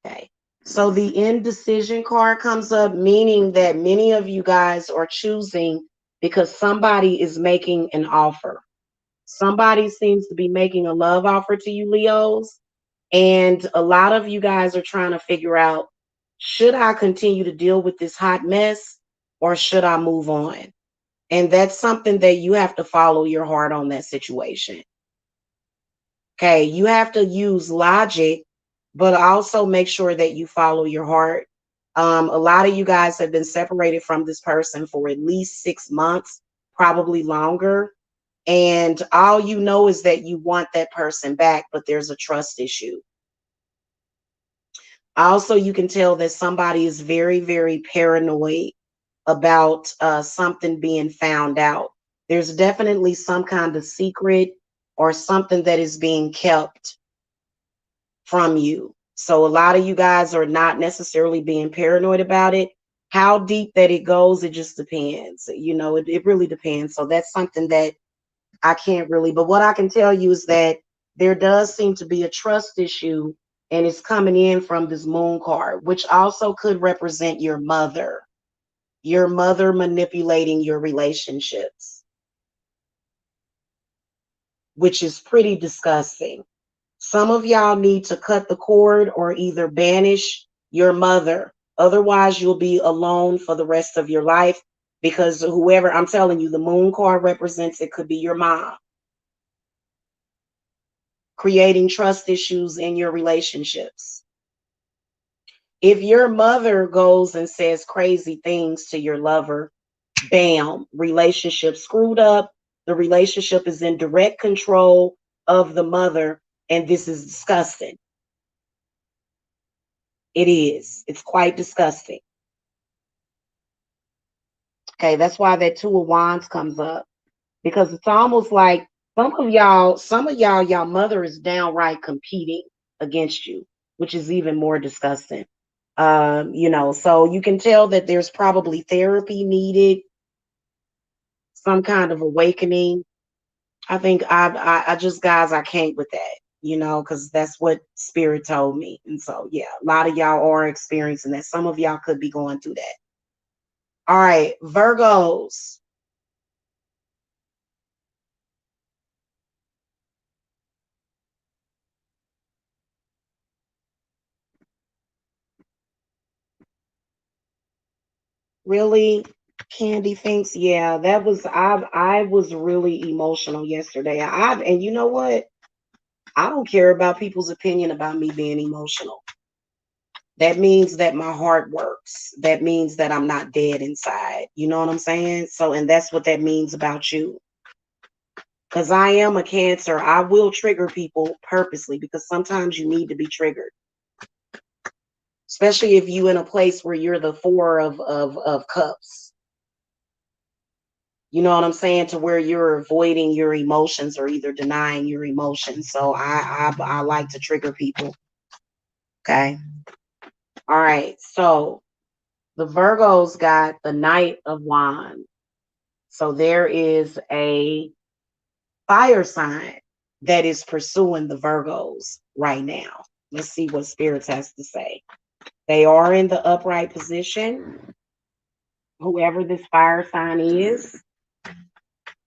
Okay. So the indecision card comes up, meaning that many of you guys are choosing because somebody is making an offer. Somebody seems to be making a love offer to you, Leos. And a lot of you guys are trying to figure out, should I continue to deal with this hot mess or should I move on? And that's something that you have to follow your heart on that situation. Okay, you have to use logic, but also make sure that you follow your heart. A lot of you guys have been separated from this person for at least 6 months, probably longer. And all you know is that you want that person back, but there's a trust issue. Also, you can tell that somebody is very, very paranoid about something being found out. There's definitely some kind of secret or something that is being kept from you. So a lot of you guys are not necessarily being paranoid about it. How deep that it goes, it just depends. It really depends. So that's something that I can't really, but what I can tell you is that there does seem to be a trust issue, and it's coming in from this moon card, which also could represent your mother manipulating your relationships, which is pretty disgusting. Some of y'all need to cut the cord or either banish your mother. Otherwise, you'll be alone for the rest of your life because whoever, I'm telling you, the moon card represents, it could be your mom creating trust issues in your relationships. If your mother goes and says crazy things to your lover, bam, relationship screwed up. The relationship is in direct control of the mother, and this is disgusting. It is. It's quite disgusting. Okay, that's why that two of wands comes up because it's almost like y'all mother is downright competing against you, which is even more disgusting. So you can tell that there's probably therapy needed, some kind of awakening. I think I just, guys, I can't with that, because that's what spirit told me. And so yeah, a lot of y'all are experiencing that. Some of y'all could be going through that. All right, Virgos. Really? Candy thinks, yeah, I was really emotional yesterday. And you know what? I don't care about people's opinion about me being emotional. That means that my heart works. That means that I'm not dead inside. You know what I'm saying? So, and that's what that means about you. Because I am a Cancer, I will trigger people purposely because sometimes you need to be triggered, especially if you in a place where you're the four of cups. You know what I'm saying? To where you're avoiding your emotions or either denying your emotions. So I like to trigger people. Okay. All right. So the Virgos got the Knight of Wands. So there is a fire sign that is pursuing the Virgos right now. Let's see what Spirits has to say. They are in the upright position, whoever this fire sign is.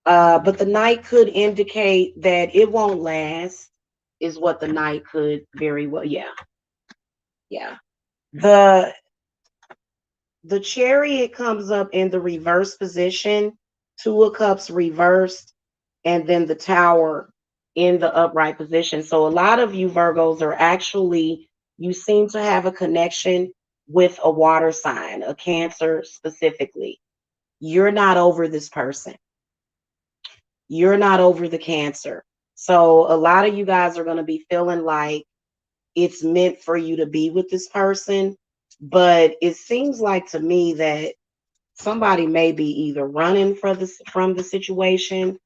But the Knight could indicate that it won't last, is what the Knight could very well. Yeah, yeah. The the Chariot comes up in the reverse position, Two of Cups reversed, and then the Tower in the upright position. So a lot of you Virgos are actually, you seem to have a connection with a water sign, a Cancer specifically. You're not over this person. You're not over the Cancer. So a lot of you guys are going to be feeling like it's meant for you to be with this person. But it seems like to me that somebody may be either running from the situation,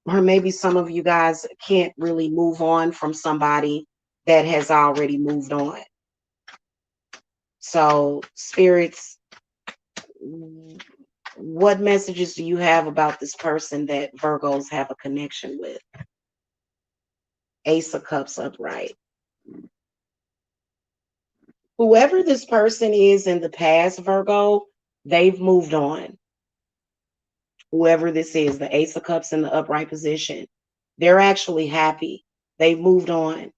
or maybe some of you guys can't really move on from somebody that has already moved on. So, spirits, what messages do you have about this person that Virgos have a connection with? Ace of Cups upright. Whoever this person is in the past, Virgo, they've moved on. Whoever this is, the Ace of Cups in the upright position, they're actually happy. They've moved on.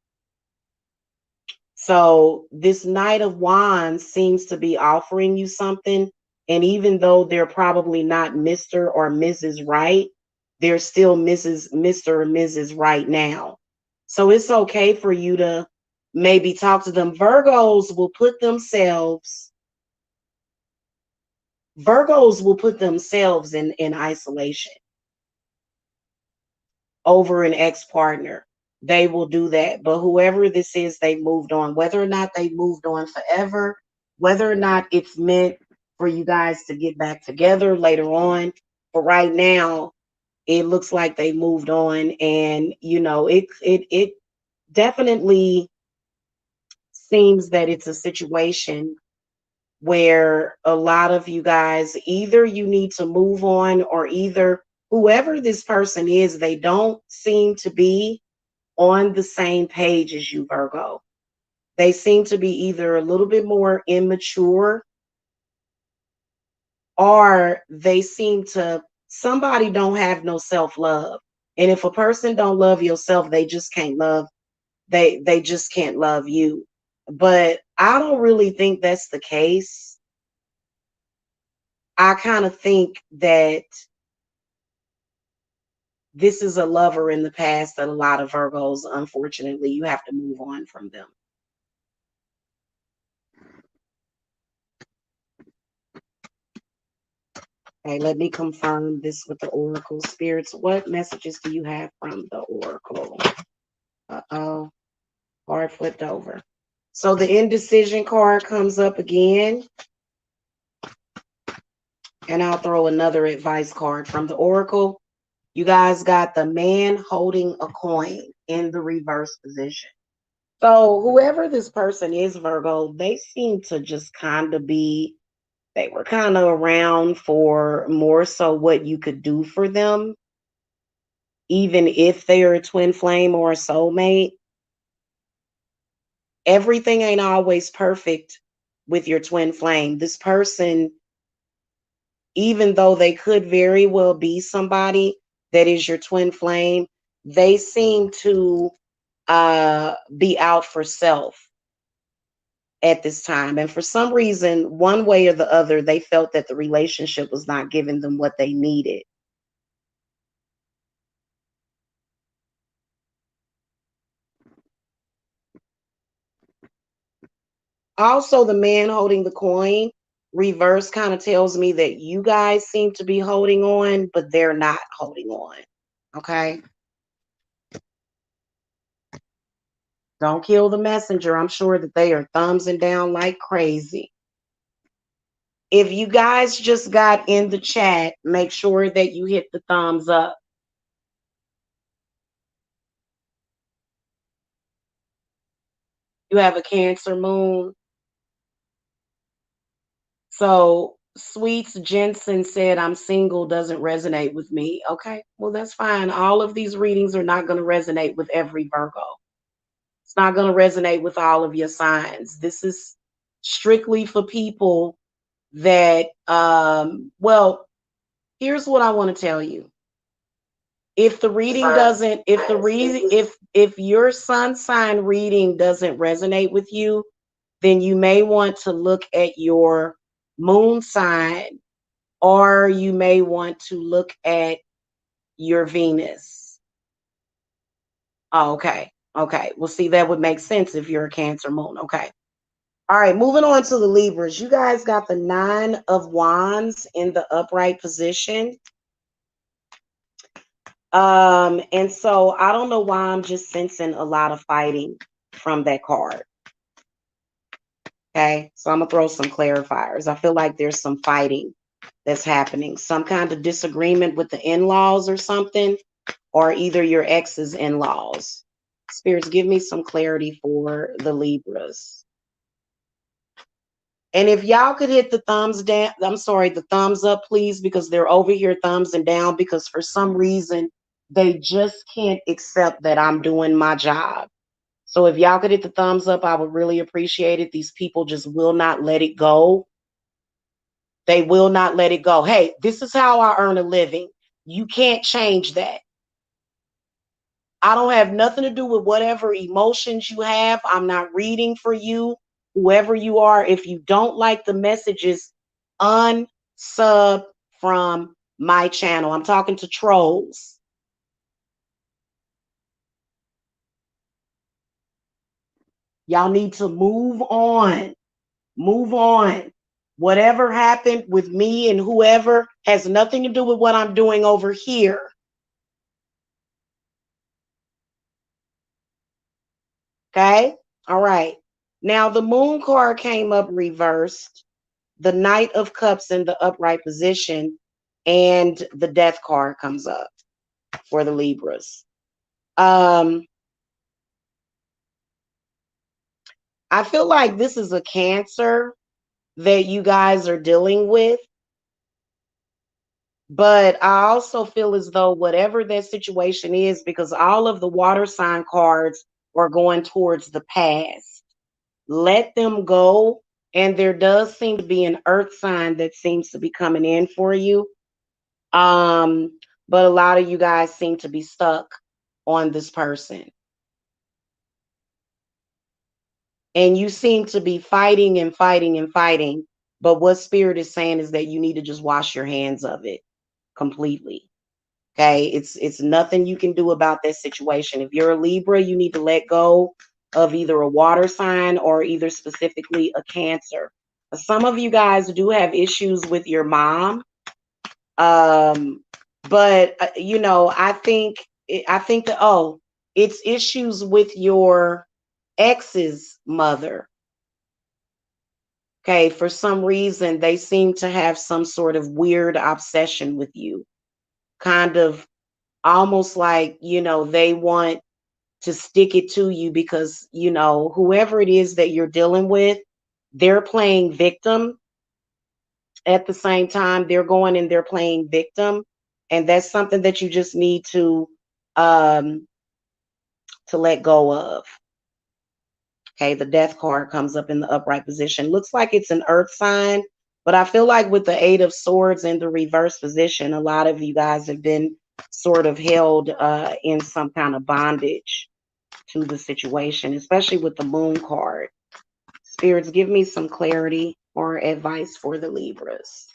So this Knight of Wands seems to be offering you something And even though they're probably not Mr. or Mrs. Right, they're still Mr. or Mrs. Right now. So it's okay for you to maybe talk to them. Virgos will put themselves in isolation over an ex-partner. They will do that. But whoever this is, they moved on. Whether or not they moved on forever, whether or not it's meant for you guys to get back together later on. But right now, it looks like they moved on, and it definitely seems that it's a situation where a lot of you guys, either you need to move on, or either whoever this person is, they don't seem to be on the same page as you, Virgo. They seem to be either a little bit more immature, or they seem to, somebody don't have no self-love. And if a person don't love yourself, they just can't love you. But I don't really think that's the case. I kind of think that this is a lover in the past that a lot of Virgos, unfortunately, you have to move on from them. Okay, let me confirm this with the Oracle spirits. What messages do you have from the Oracle? Uh-oh, card flipped over. So the indecision card comes up again, and I'll throw another advice card from the Oracle. You guys got the man holding a coin in the reverse position. So whoever this person is, Virgo, they seem to just kind of be, they were kind of around for more so what you could do for them, even if they're a twin flame or a soulmate. Everything ain't always perfect with your twin flame. This person, even though they could very well be somebody that is your twin flame, they seem to be out for self at this time. And for some reason, one way or the other, they felt that the relationship was not giving them what they needed. Also, the man holding the coin reverse kind of tells me that you guys seem to be holding on, but they're not holding on. Okay. Don't kill the messenger. I'm sure that they are thumbsing down like crazy. If you guys just got in the chat, make sure that you hit the thumbs up. You have a Cancer moon. So Sweets Jensen said, I'm single, doesn't resonate with me. Okay, well, that's fine. All of these readings are not going to resonate with every Virgo. It's not going to resonate with all of your signs. This is strictly for people that, well, here's what I want to tell you. If the reading doesn't, if the reading, if your sun sign reading doesn't resonate with you, then you may want to look at your moon sign, or you may want to look at your Venus. Oh, okay. Okay. Well, see, that would make sense if you're a Cancer moon. Okay. All right. Moving on to the Libras. You guys got the Nine of Wands in the upright position. And so I don't know why I'm just sensing a lot of fighting from that card. Okay. So I'm going to throw some clarifiers. I feel like there's some fighting that's happening, some kind of disagreement with the in-laws or something, or either your ex's in-laws. Spirits, give me some clarity for the Libras. And if y'all could hit the thumbs down, I'm sorry, the thumbs up, please, because they're over here thumbs and down because for some reason they just can't accept that I'm doing my job. So if y'all could hit the thumbs up, I would really appreciate it. These people just will not let it go. They will not let it go. Hey, this is how I earn a living. You can't change that. I don't have nothing to do with whatever emotions you have. I'm not reading for you, whoever you are. If you don't like the messages, unfriend sub from my channel. I'm talking to trolls. Y'all need to move on. Move on. Whatever happened with me and whoever has nothing to do with what I'm doing over here. Okay? All right. Now, the moon card came up reversed, the Knight of Cups in the upright position, and the Death card comes up for the Libras. I feel like this is a Cancer that you guys are dealing with. But I also feel as though whatever that situation is, because all of the water sign cards are going towards the past, let them go. And there does seem to be an earth sign that seems to be coming in for you. But a lot of you guys seem to be stuck on this person. And you seem to be fighting and fighting and fighting. But what spirit is saying is that you need to just wash your hands of it completely. Okay, it's nothing you can do about that situation. If you're a Libra, you need to let go of either a water sign or either specifically a Cancer. Some of you guys do have issues with your mom, um, but I think that it's issues with your ex's mother. Okay, for some reason they seem to have some sort of weird obsession with you, kind of almost like they want to stick it to you because whoever it is that you're dealing with, they're playing victim. At the same time, they're going and they're playing victim, and that's something that you just need um to let go of. Okay, the Death card comes up in the upright position. Looks like it's an earth sign, but I feel like with the Eight of Swords in the reverse position, a lot of you guys have been sort of held in some kind of bondage to the situation, especially with the Moon card. Spirits, give me some clarity or advice for the Libras.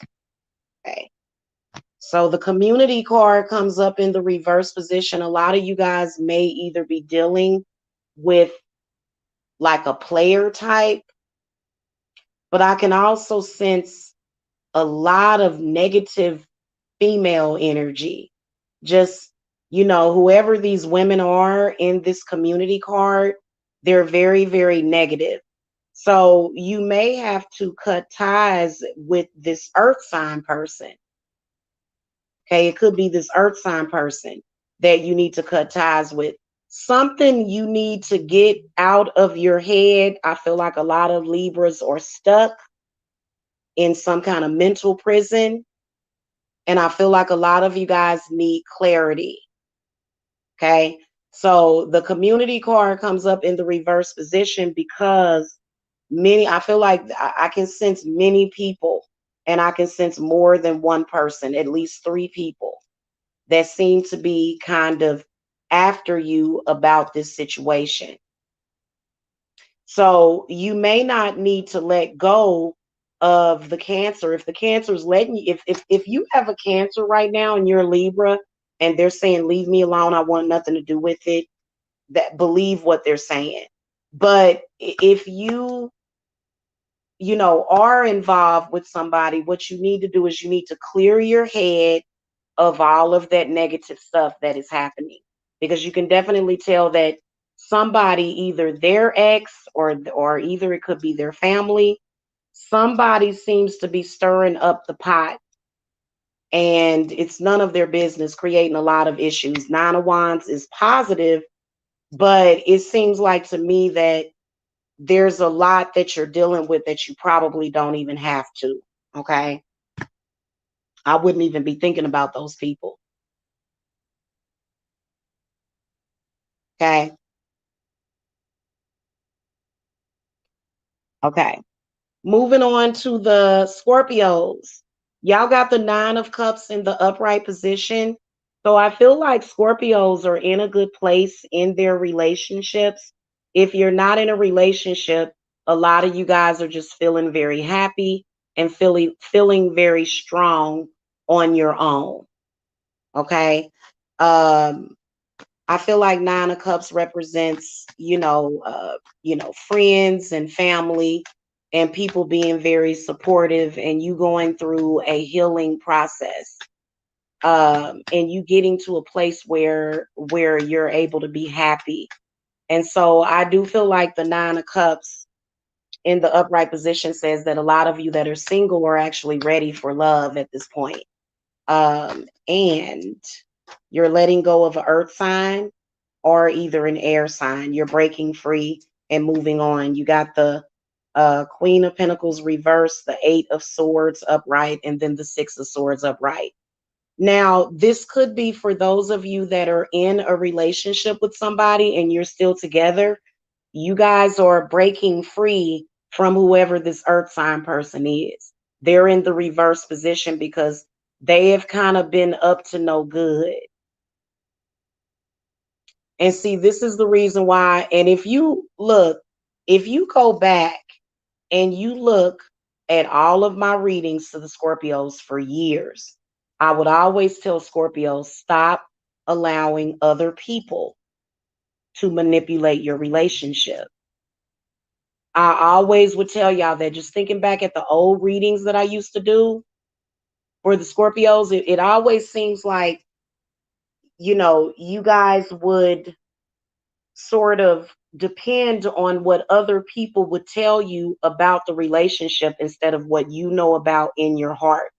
Okay. So the Community card comes up in the reverse position. A lot of you guys may either be dealing with like a player type, but I can also sense a lot of negative female energy. Just, whoever these women are in this Community card, they're very, very negative. So you may have to cut ties with this earth sign person. Okay, it could be this earth sign person that you need to cut ties with. Something you need to get out of your head. I feel like a lot of Libras are stuck in some kind of mental prison. And I feel like a lot of you guys need clarity. Okay. So the Community card comes up in the reverse position because I feel like I can sense many people, and I can sense more than one person, at least three people that seem to be kind of after you about this situation. So you may not need to let go of the Cancer. If the Cancer is letting you, if you have a Cancer right now and you're a Libra and they're saying, leave me alone, I want nothing to do with it, that believe what they're saying. But if are involved with somebody, what you need to do is you need to clear your head of all of that negative stuff that is happening, because you can definitely tell that somebody, either their ex or either it could be their family, somebody seems to be stirring up the pot, and it's none of their business, creating a lot of issues. Nine of Wands is positive, but it seems like to me that there's a lot that you're dealing with that you probably don't even have to. Okay, I wouldn't even be thinking about those people. Okay. Okay. Moving on to the Scorpios. Y'all got the Nine of Cups in the upright position. So I feel like Scorpios are in a good place in their relationships. If you're not in a relationship, a lot of you guys are just feeling very happy. and feeling very strong on your own. Okay. Um, I feel like Nine of Cups represents, friends and family and people being very supportive and you going through a healing process. And you getting to a place where you're able to be happy. And so I do feel like the Nine of Cups in the upright position says that a lot of you that are single are actually ready for love at this point. And you're letting go of an earth sign or either an air sign. You're breaking free and moving on. You got the Queen of Pentacles reversed, the Eight of Swords upright, and then the Six of Swords upright. Now, this could be for those of you that are in a relationship with somebody and you're still together. You guys are breaking free from whoever this earth sign person is. They're in the reverse position because they have kind of been up to no good. And see, this is the reason why. And if you go back and you look at all of my readings to the Scorpios for years, I would always tell Scorpios, stop allowing other people to manipulate your relationship. I always would tell y'all that, just thinking back at the old readings that I used to do for the Scorpios, it always seems like, you guys would sort of depend on what other people would tell you about the relationship instead of what you know about in your heart.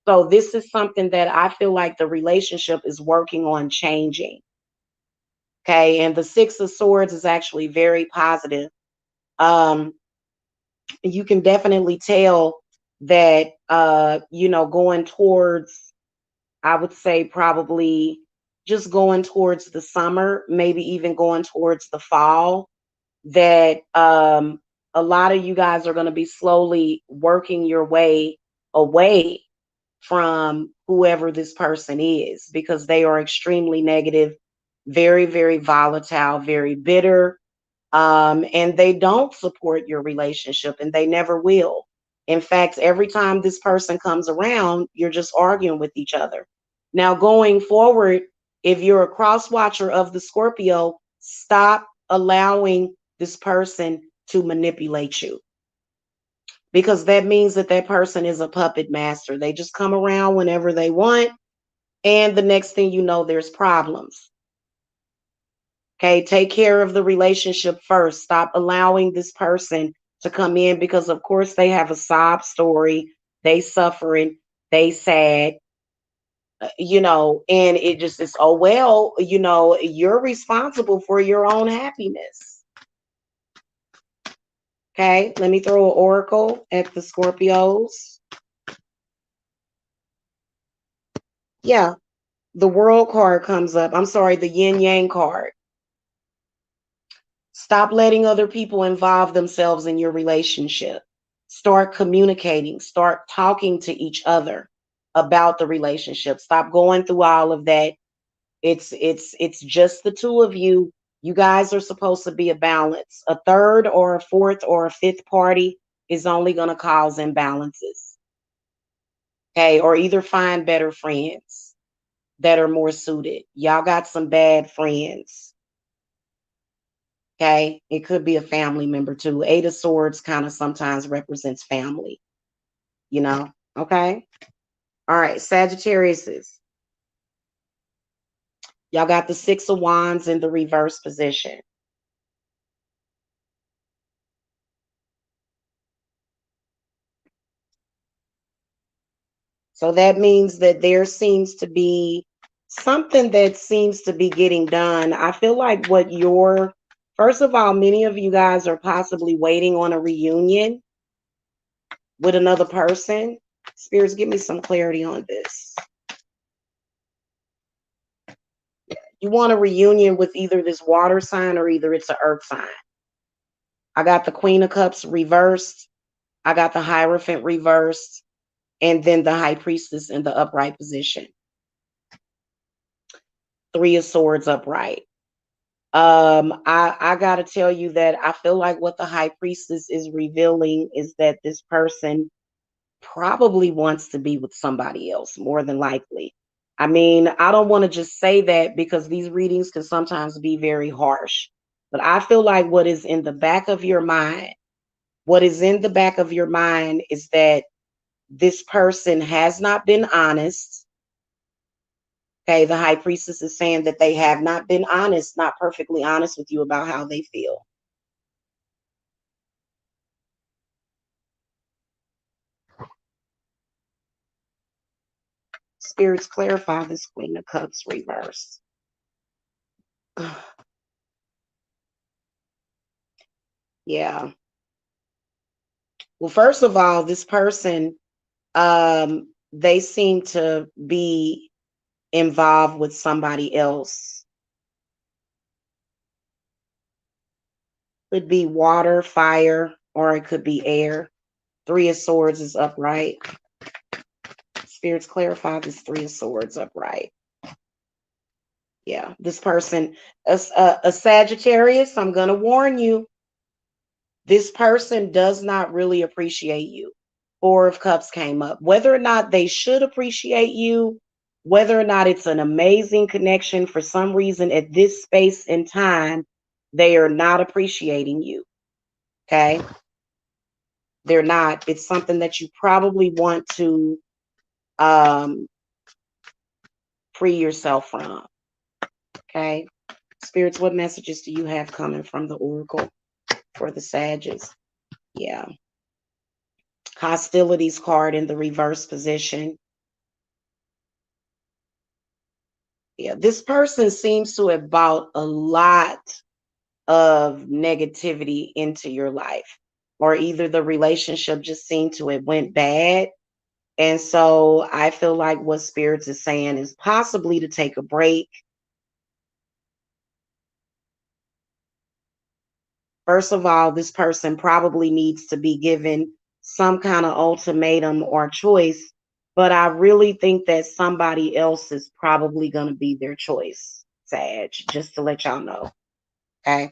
So this is something that I feel like the relationship is working on changing. Okay. And the Six of Swords is actually very positive. Um, you can definitely tell that, going towards, I would say probably just going towards the summer, maybe even going towards the fall, that a lot of you guys are going to be slowly working your way away from whoever this person is because they are extremely negative, very, very volatile, very bitter, and they don't support your relationship and they never will. In fact, every time this person comes around, you're just arguing with each other. Now, going forward, if you're a cross watcher of the Scorpio, stop allowing this person to manipulate you because that means that that person is a puppet master. They just come around whenever they want. And the next thing you know, there's problems. Okay, take care of the relationship first. Stop allowing this person to come in because, of course, they have a sob story. They suffering. They sad. And it just is, oh, well, you're responsible for your own happiness. Okay, let me throw an oracle at the Scorpios. Yeah, the World card comes up. I'm sorry, the Yin Yang card. Stop letting other people involve themselves in your relationship. Start communicating, start talking to each other about the relationship. Stop going through all of that. It's just the two of you. You guys are supposed to be a balance. A third or a fourth or a fifth party is only going to cause imbalances. Okay, or either find better friends that are more suited. Y'all got some bad friends. Okay. It could be a family member too. Eight of Swords kind of sometimes represents family, you know? Okay. All right. Sagittariuses. Y'all got the Six of Wands in the reverse position. So that means that there seems to be something that seems to be getting done. I feel like first of all, many of you guys are possibly waiting on a reunion with another person. Spirits, give me some clarity on this. You want a reunion with either this water sign or either it's an earth sign. I got the Queen of Cups reversed. I got the Hierophant reversed. And then the High Priestess in the upright position. Three of Swords upright. I gotta tell you that I feel like what the High Priestess is revealing is that this person probably wants to be with somebody else, more than likely. I mean, I don't want to just say that because these readings can sometimes be very harsh. But I feel like what is in the back of your mind, what is in the back of your mind is that this person has not been honest. Okay, the high priestess is saying that they have not been honest, not perfectly honest with you about how they feel. Spirits clarify this Queen of Cups reversed. Yeah. Well, first of all, this person, they seem to be involved with somebody else. Could be water, fire, or it could be air. Three of Swords is upright. Spirits clarify this Three of Swords upright. Yeah, this person, a Sagittarius, I'm going to warn you, this person does not really appreciate you. Four of Cups came up. Whether or not they should appreciate you, whether or not it's an amazing connection, for some reason at this space and time, they are not appreciating you. Okay? They're not. It's something that you probably want to um, free yourself from. Okay? Spirits, what messages do you have coming from the Oracle for the Sagittarius? Yeah. Hostilities card in the reverse position. Yeah, this person seems to have brought a lot of negativity into your life, or either the relationship just seemed to have went bad. And so I feel like what spirits is saying is possibly to take a break. First of all, this person probably needs to be given some kind of ultimatum or choice, but I really think that somebody else is probably going to be their choice, Sag, just to let y'all know. Okay.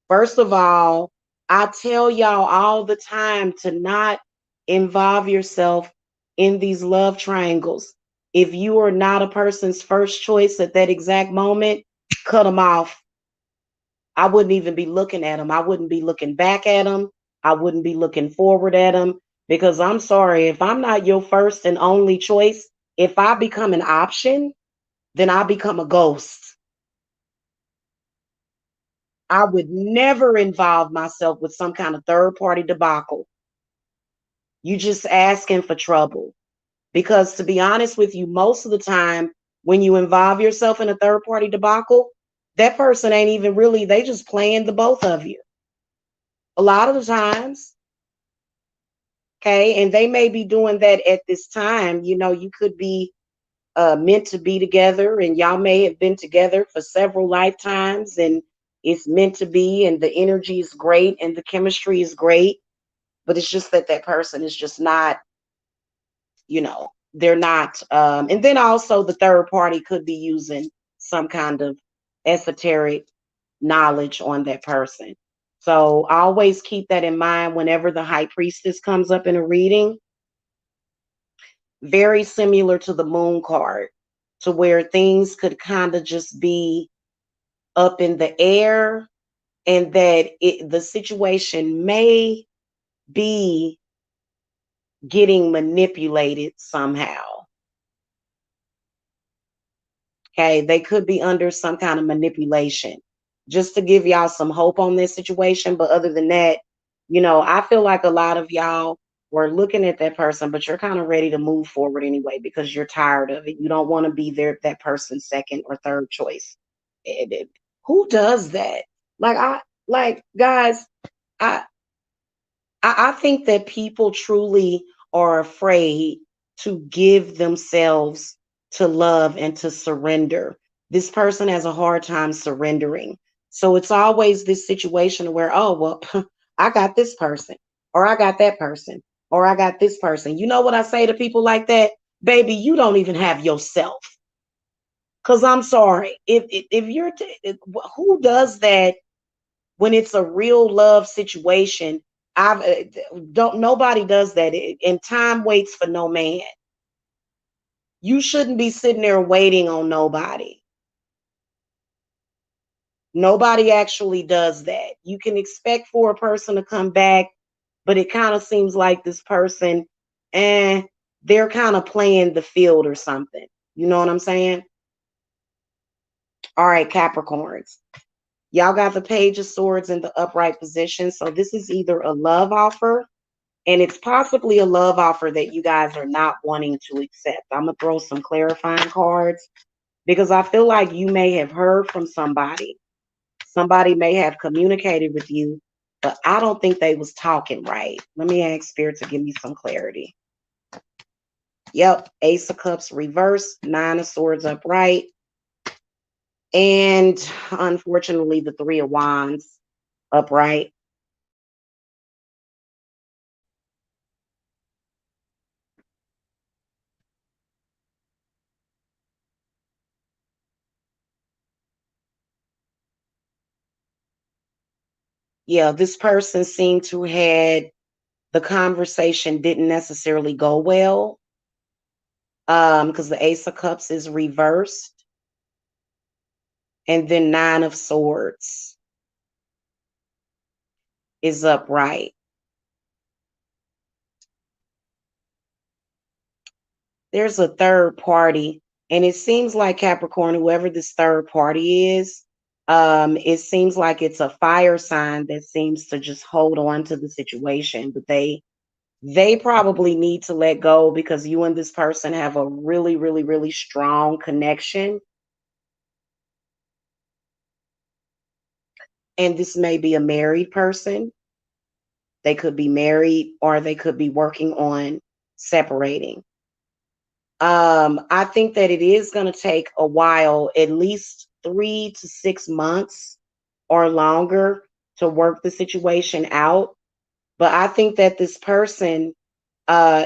First of all, I tell y'all all the time to not involve yourself in these love triangles. If you are not a person's first choice at that exact moment, cut them off. I wouldn't even be looking at them. I wouldn't be looking back at them. I wouldn't be looking forward at them because I'm sorry, if I'm not your first and only choice, if I become an option, then I become a ghost. I would never involve myself with some kind of third party debacle. You just asking for trouble. Because to be honest with you, most of the time when you involve yourself in a third party debacle, that person ain't even really, they just playing the both of you. A lot of the times, okay, and they may be doing that at this time. You know, you could be meant to be together, and y'all may have been together for several lifetimes, and it's meant to be, and the energy is great, and the chemistry is great, but it's just that that person is just not, they're not. And then also the third party could be using some kind of esoteric knowledge on that person. So always keep that in mind whenever the high priestess comes up in a reading. Very similar to the moon card, to where things could kind of just be up in the air, and that the situation may be getting manipulated somehow. Okay, they could be under some kind of manipulation. Just to give y'all some hope on this situation. But other than that, I feel like a lot of y'all were looking at that person, but you're kind of ready to move forward anyway because you're tired of it. You don't want to be there, that person's second or third choice. Who does that? Like guys, I I think that people truly are afraid to give themselves to love and to surrender. This person has a hard time surrendering. So it's always this situation where, oh, well, I got this person, or I got that person, or I got this person. You know what I say to people like that? Baby, you don't even have yourself. Because I'm sorry. If you're, who does that when it's a real love situation? I've don't nobody does that. And time waits for no man. You shouldn't be sitting there waiting on nobody. Nobody actually does that. You can expect for a person to come back, but it kind of seems like this person, and they're kind of playing the field or something. You know what I'm saying? All right, Capricorns. Y'all got the Page of Swords in the upright position. So this is either a love offer, and it's possibly a love offer that you guys are not wanting to accept. I'm going to throw some clarifying cards because I feel like you may have heard from somebody. Somebody may have communicated with you, but I don't think they was talking right. Let me ask Spirit to give me some clarity. Yep, Ace of Cups reverse, Nine of Swords upright, and unfortunately the Three of Wands upright. Yeah, this person seemed to had the conversation didn't necessarily go well. Because the Ace of Cups is reversed, and then Nine of Swords is upright. There's a third party, and it seems like Capricorn, whoever this third party is, it seems like it's a fire sign that seems to just hold on to the situation, but they probably need to let go because you and this person have a really, really, really strong connection. And this may be a married person. They could be married or they could be working on separating. I think that it is going to take a while, at least 3 to 6 months or longer to work the situation out. But I think that this person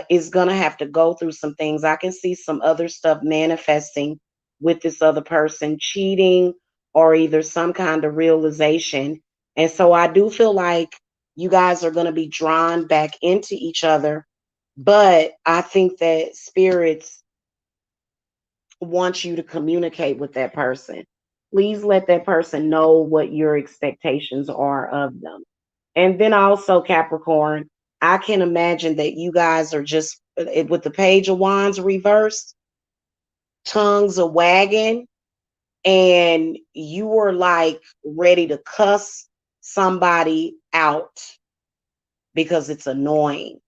is going to have to go through some things. I can see some other stuff manifesting with this other person, cheating or either some kind of realization. And so I do feel like you guys are going to be drawn back into each other. But I think that spirits want you to communicate with that person. Please let that person know what your expectations are of them. And then also, Capricorn, I can imagine that you guys are just with the Page of Wands reversed, tongues are wagging, and you are like ready to cuss somebody out because it's annoying.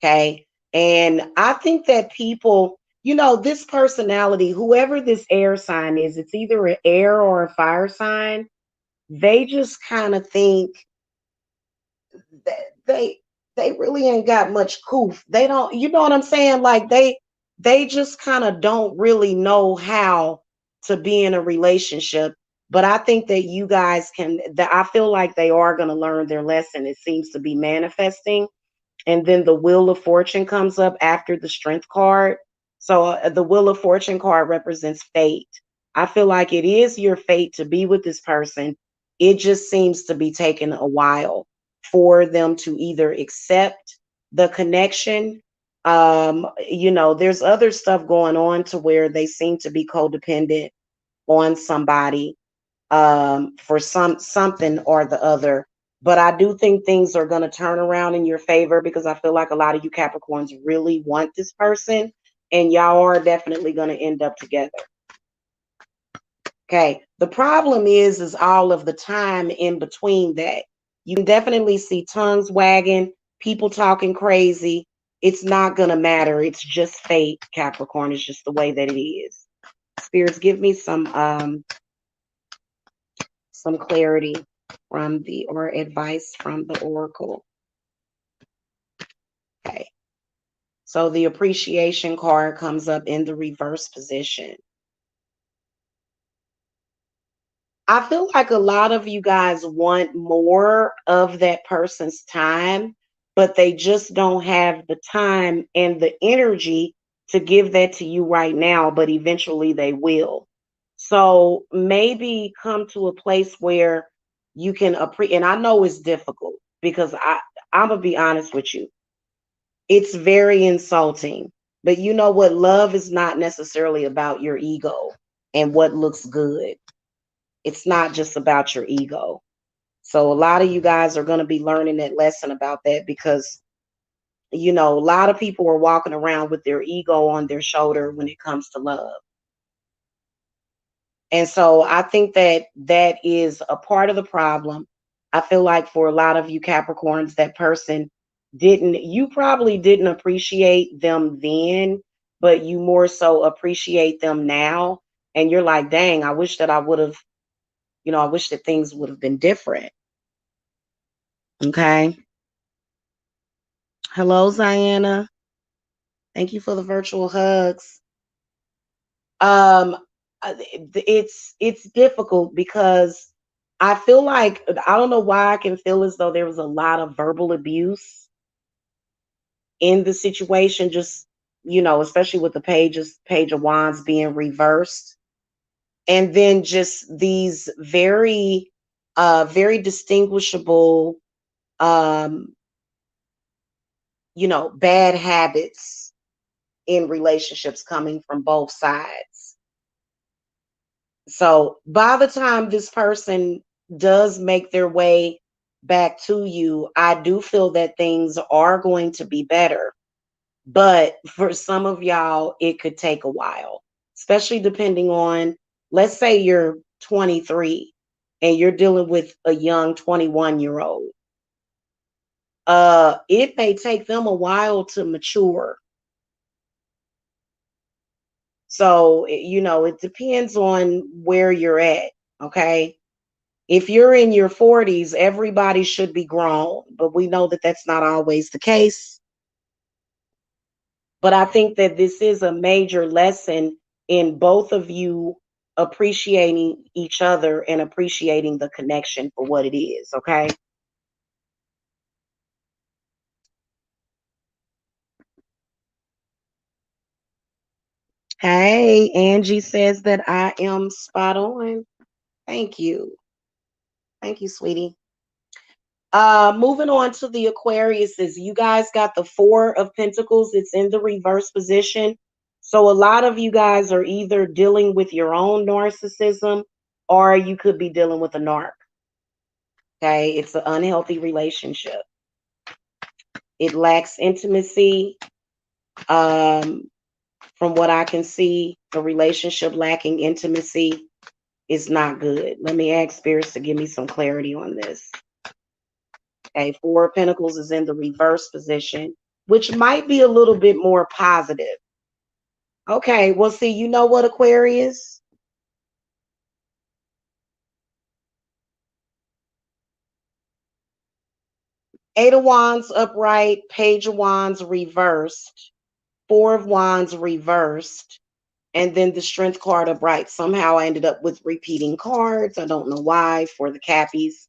Okay. And I think that people, this personality, whoever this air sign is, it's either an air or a fire sign. They just kind of think that they really ain't got much coof. They don't, you know what I'm saying? Like they just kind of don't really know how to be in a relationship. But I think that you guys can that I feel like they are going to learn their lesson. It seems to be manifesting, and then the Wheel of Fortune comes up after the Strength card. So the Wheel of Fortune card represents fate. I feel like it is your fate to be with this person. It just seems to be taking a while for them to either accept the connection. There's other stuff going on to where they seem to be codependent on somebody for something or the other. But I do think things are going to turn around in your favor because I feel like a lot of you Capricorns really want this person, and y'all are definitely going to end up together. Okay. The problem is all of the time in between that. You can definitely see tongues wagging, people talking crazy. It's not going to matter. It's just fate, Capricorn. It's just the way that it is. Spirits, give me some clarity from the or advice from the oracle. Okay. So the appreciation card comes up in the reverse position. I feel like a lot of you guys want more of that person's time, but they just don't have the time and the energy to give that to you right now, but eventually they will. So maybe come to a place where you can appreciate, and I know it's difficult because I'm gonna be honest with you. It's very insulting. But you know what? Love is not necessarily about your ego and what looks good. It's not just about your ego. So a lot of you guys are going to be learning that lesson about that because a lot of people are walking around with their ego on their shoulder when it comes to love. And so I think that that is a part of the problem. I feel like for a lot of you Capricorns, that person you probably didn't appreciate them then, but you more so appreciate them now. And you're like, dang, I wish that I would have, I wish that things would have been different. Okay. Hello, Ziana. Thank you for the virtual hugs. Um, it's difficult because I feel like I don't know why I can feel as though there was a lot of verbal abuse in the situation. Just especially with the page of wands being reversed, and then just these very distinguishable um, bad habits in relationships coming from both sides. So by the time this person does make their way back to you, I do feel that things are going to be better. But for some of y'all, it could take a while, especially depending on, let's say you're 23 and you're dealing with a young 21-year-old. It may take them a while to mature. So, it depends on where you're at. Okay. If you're in your 40s, everybody should be grown, but we know that that's not always the case. But I think that this is a major lesson in both of you appreciating each other and appreciating the connection for what it is, okay? Hey, Angie says that I am spot on. Thank you. Thank you, sweetie. Moving on to the Aquariuses, you guys got the Four of Pentacles. It's in the reverse position. So a lot of you guys are either dealing with your own narcissism or you could be dealing with a narc. Okay, it's an unhealthy relationship. It lacks intimacy. Um, from what I can see, the relationship lacking intimacy is not good. Let me ask spirits to give me some clarity on this. Okay, Four of Pentacles is in the reverse position, which might be a little bit more positive. Okay, well, see, you know what, Aquarius? Eight of Wands upright, Page of Wands reversed, Four of Wands reversed, and then the Strength card upright. Somehow I ended up with repeating cards. I don't know why for the Cappies.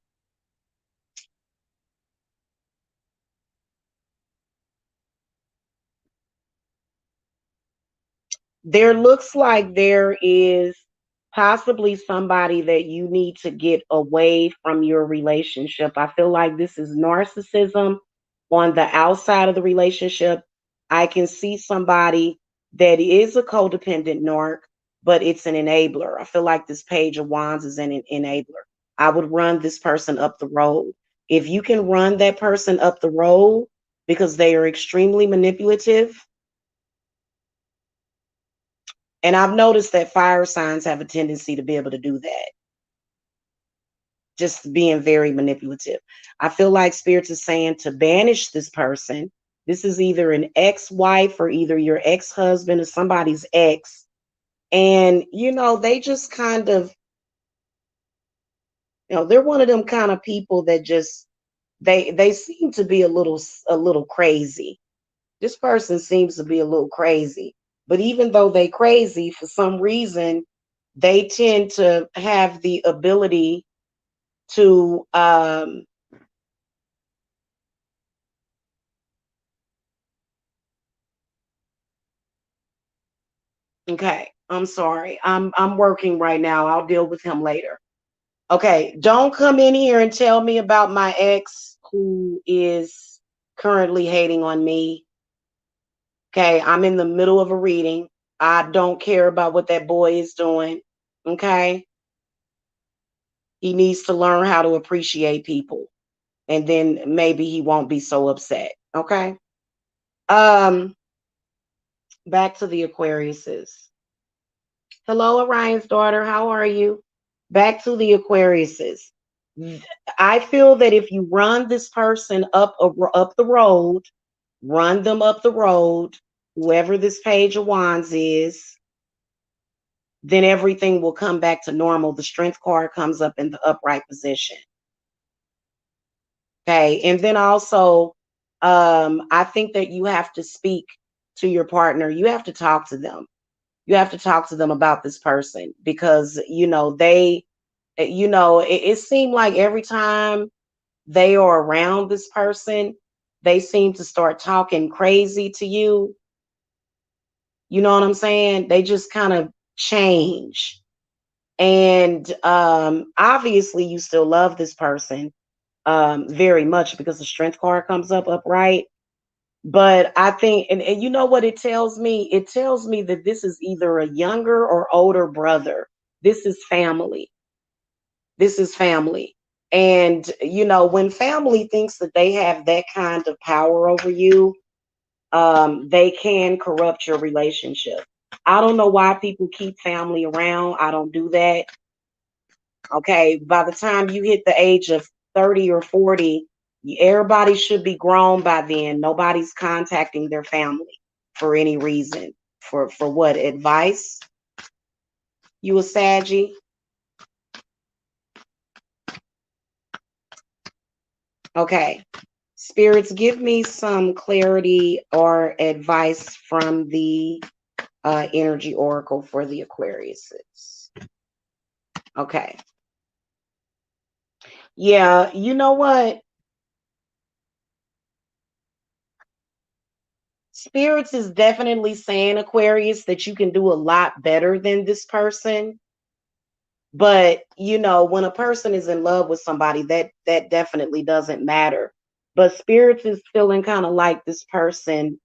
There looks like there is possibly somebody that you need to get away from your relationship. I feel like this is narcissism on the outside of the relationship. I can see somebody that is a codependent narc, but it's an enabler. I feel like this Page of Wands is an enabler. I would run this person up the road. If you can run that person up the road because they are extremely manipulative, and I've noticed that fire signs have a tendency to be able to do that, just being very manipulative. I feel like spirits is saying to banish this person. This is either an ex-wife or either your ex-husband or somebody's ex. And, they just kind of, they're one of them kind of people that just, they seem to be a little crazy. This person seems to be a little crazy. But even though they crazy, for some reason, they tend to have the ability to okay, I'm sorry. I'm working right now. I'll deal with him later. Okay, don't come in here and tell me about my ex who is currently hating on me. Okay, I'm in the middle of a reading. I don't care about what that boy is doing. Okay, he needs to learn how to appreciate people, and then maybe he won't be so upset. Okay. Um, back to the Aquariuses. Hello, Orion's daughter. How are you? Back to the Aquariuses. I feel that if you run this person up the road, run them up the road, whoever this Page of Wands is, then everything will come back to normal. The Strength card comes up in the upright position. Okay. And then also, I think that you have to speak to your partner. You have to talk to them. You have to talk to them about this person because, it seemed like every time they are around this person, they seem to start talking crazy to you. You know what I'm saying? They just kind of change. And obviously, you still love this person very much because the Strength card comes up upright. But I think, and you know what it tells me? It tells me that this is either a younger or older brother. This is family. This is family. And, when family thinks that they have that kind of power over you, they can corrupt your relationship. I don't know why people keep family around. I don't do that. Okay. By the time you hit the age of 30 or 40, everybody should be grown by then. Nobody's contacting their family for any reason. For what? Advice? You a Saggy? Okay. Spirits, give me some clarity or advice from the energy oracle for the Aquariuses. Okay. Yeah, you know what? Spirits is definitely saying, Aquarius, that you can do a lot better than this person. But, when a person is in love with somebody, that definitely doesn't matter. But spirits is feeling kind of like this person,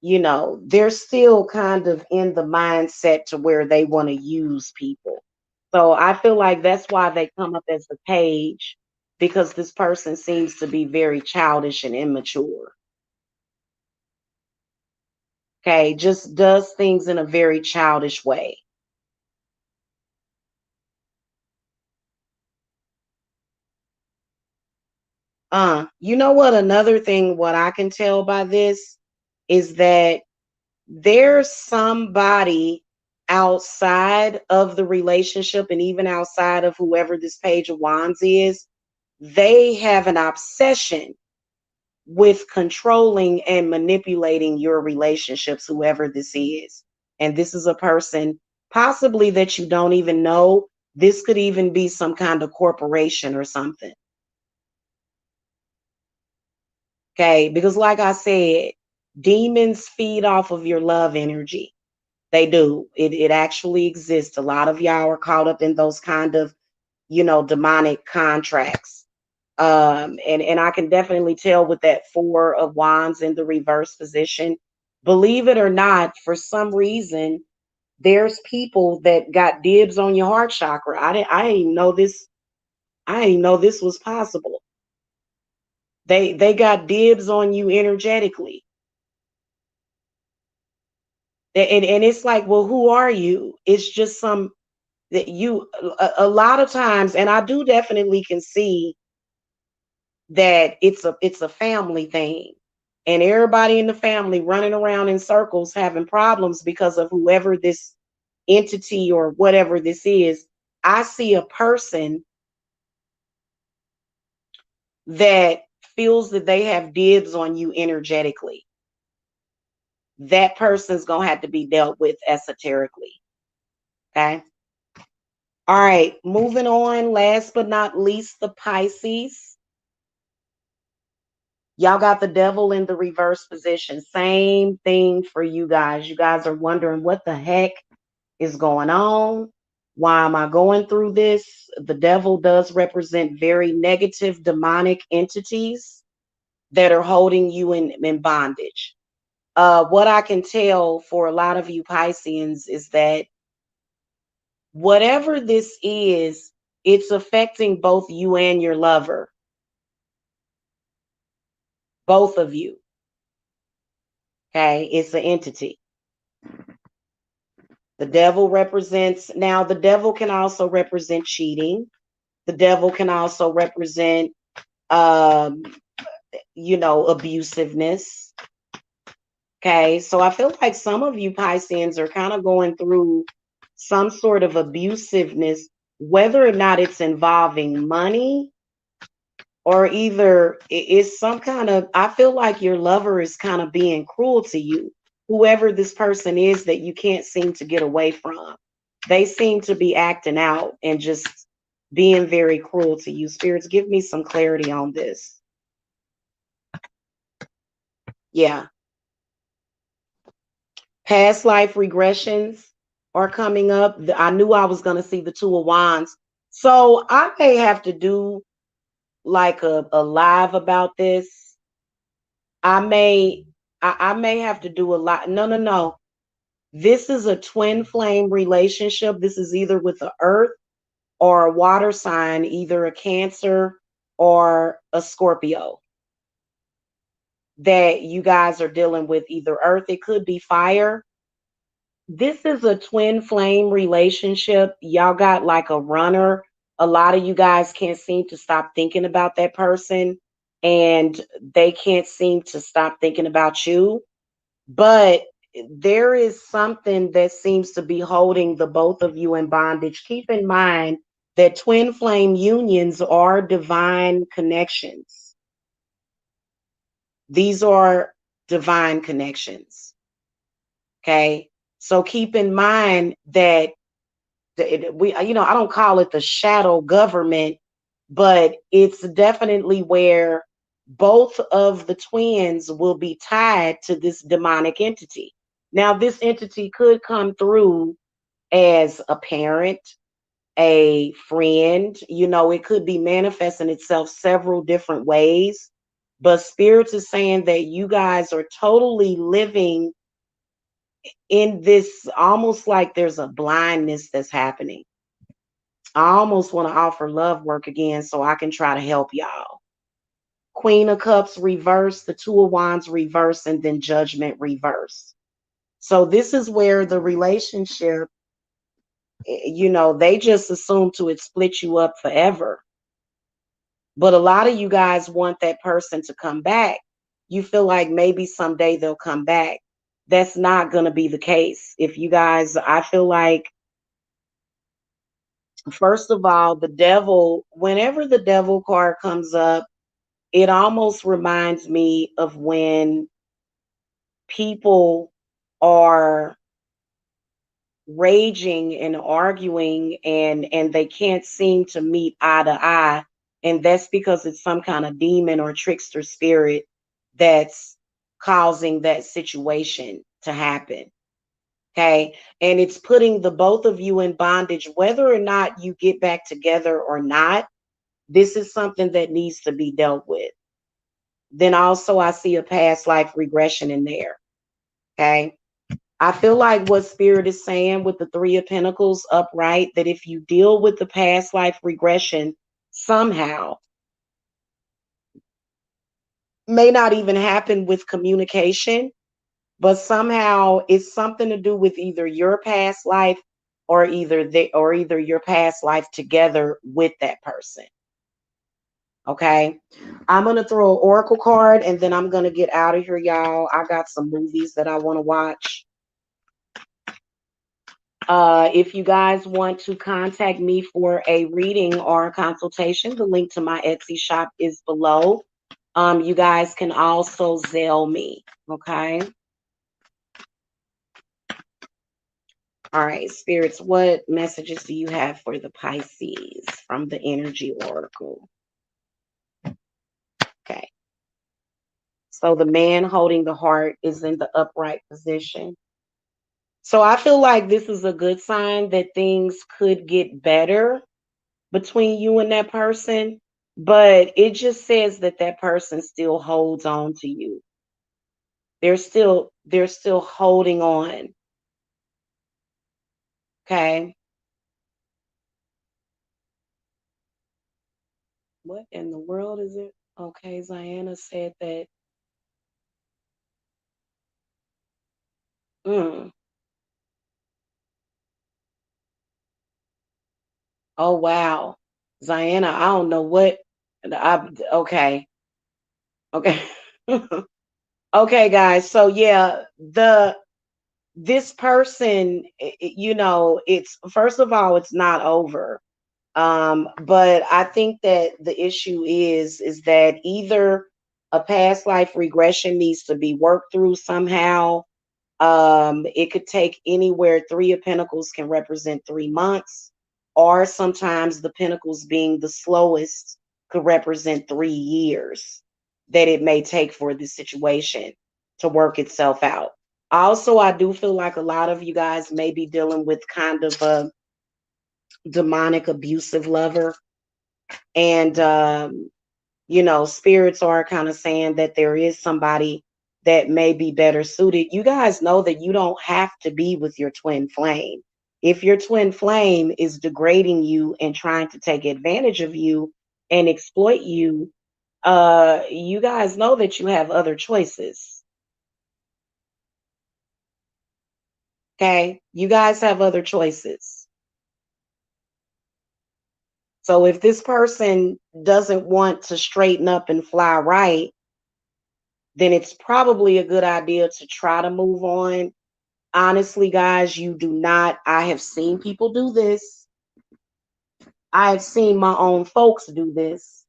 they're still kind of in the mindset to where they want to use people. So I feel like that's why they come up as the page, because this person seems to be very childish and immature. Okay, just does things in a very childish way. You know what? Another thing, what I can tell by this is that there's somebody outside of the relationship and even outside of whoever this Page of Wands is. They have an obsession with controlling and manipulating your relationships, whoever this is. And this is a person possibly that you don't even know. This could even be some kind of corporation or something. Okay. Because, like I said, demons feed off of your love energy. They do. It actually exists. A lot of y'all are caught up in those kind of, demonic contracts. And I can definitely tell with that Four of Wands in the reverse position. Believe it or not, for some reason, there's people that got dibs on your heart chakra. I didn't know this. I didn't know this was possible. They got dibs on you energetically. And it's like, well, who are you? It's just some that you a lot of times, and I do definitely can see that it's a family thing, and everybody in the family running around in circles having problems because of whoever this entity or whatever this is. I see a person that feels that they have dibs on you energetically. That person's gonna have to be dealt with esoterically. Okay. All right, moving on. Last but not least, the Pisces. Y'all got the devil in the reverse position. Same thing for you guys. You guys are wondering what the heck is going on. Why am I going through this? The devil does represent very negative demonic entities. that are holding you in bondage. What I can tell for a lot of you Pisceans is that whatever this is, it's affecting both you and your lover, both of you. Okay, it's an entity. The devil represents, now the devil can also represent cheating. The devil can also represent, um, abusiveness. Okay, so I feel like some of you Pisceans are kind of going through some sort of abusiveness, whether or not it's involving money or either it's some kind of, I feel like your lover is kind of being cruel to you, whoever this person is that you can't seem to get away from. They seem to be acting out and just being very cruel to you. Spirits, give me some clarity on this. Yeah. Past life regressions are coming up. I knew I was going to see the Two of Wands. So I may have to do like a live about this. I may I may have to do a lot. No, no, no. This is a twin flame relationship. This is either with the earth or a water sign, either a Cancer or a Scorpio that you guys are dealing with, either earth, it could be fire. This is a twin flame relationship. Y'all got like a runner. A lot of you guys can't seem to stop thinking about that person, and they can't seem to stop thinking about you. But there is something that seems to be holding the both of you in bondage. Keep in mind that twin flame unions are divine connections. These are divine connections. Okay. So keep in mind that I don't call it the shadow government, but it's definitely where both of the twins will be tied to this demonic entity. Now, this entity could come through as a parent, a friend, it could be manifesting itself several different ways. But Spirits is saying that you guys are totally living in this, almost like there's a blindness that's happening. I almost want to offer love work again so I can try to help y'all. Queen of Cups reverse, the Two of Wands reverse, and then Judgment reverse. So this is where the relationship, they just assume to it split you up forever. But a lot of you guys want that person to come back. You feel like maybe someday they'll come back. That's not going to be the case. If you guys, I feel like, first of all, the devil, whenever the devil card comes up, it almost reminds me of when people are raging and arguing and they can't seem to meet eye to eye, and that's because it's some kind of demon or trickster spirit that's causing that situation to happen. Okay, and it's putting the both of you in bondage, whether or not you get back together or not. This is something that needs to be dealt with. Then also I see a past life regression in there. Okay, I feel like what Spirit is saying with the Three of Pentacles upright, that if you deal with the past life regression somehow, may not even happen with communication, but somehow it's something to do with either your past life or either your past life together with that person. Okay, I'm gonna throw an oracle card and then I'm gonna get out of here, y'all. I got some movies that I want to watch. If you guys want to contact me for a reading or a consultation, the link to my Etsy shop is below. You guys can also Zelle me. Okay. All right, Spirits, what messages do you have for the Pisces from the Energy Oracle? Okay. So the man holding the heart is in the upright position. So I feel like this is a good sign that things could get better between you and that person. But it just says that that person still holds on to you. They're still holding on. Okay. What in the world is it? Okay, Ziana said that. Mm, oh wow. Ziana, I don't know what okay. Okay. Okay, guys. So yeah, the this person, it's first of all, it's not over. But I think that the issue is that either a past life regression needs to be worked through somehow. It could take anywhere. Three of Pentacles can represent 3 months, or sometimes the Pentacles being the slowest could represent 3 years that it may take for this situation to work itself out. Also, I do feel like a lot of you guys may be dealing with kind of a demonic abusive lover. And spirits are kind of saying that there is somebody that may be better suited. You guys know that you don't have to be with your twin flame. If your twin flame is degrading you and trying to take advantage of you and exploit you, you guys know that you have other choices. Okay, you guys have other choices. So if this person doesn't want to straighten up and fly right, then it's probably a good idea to try to move on. Honestly, guys, you do not. I have seen people do this. I have seen my own folks do this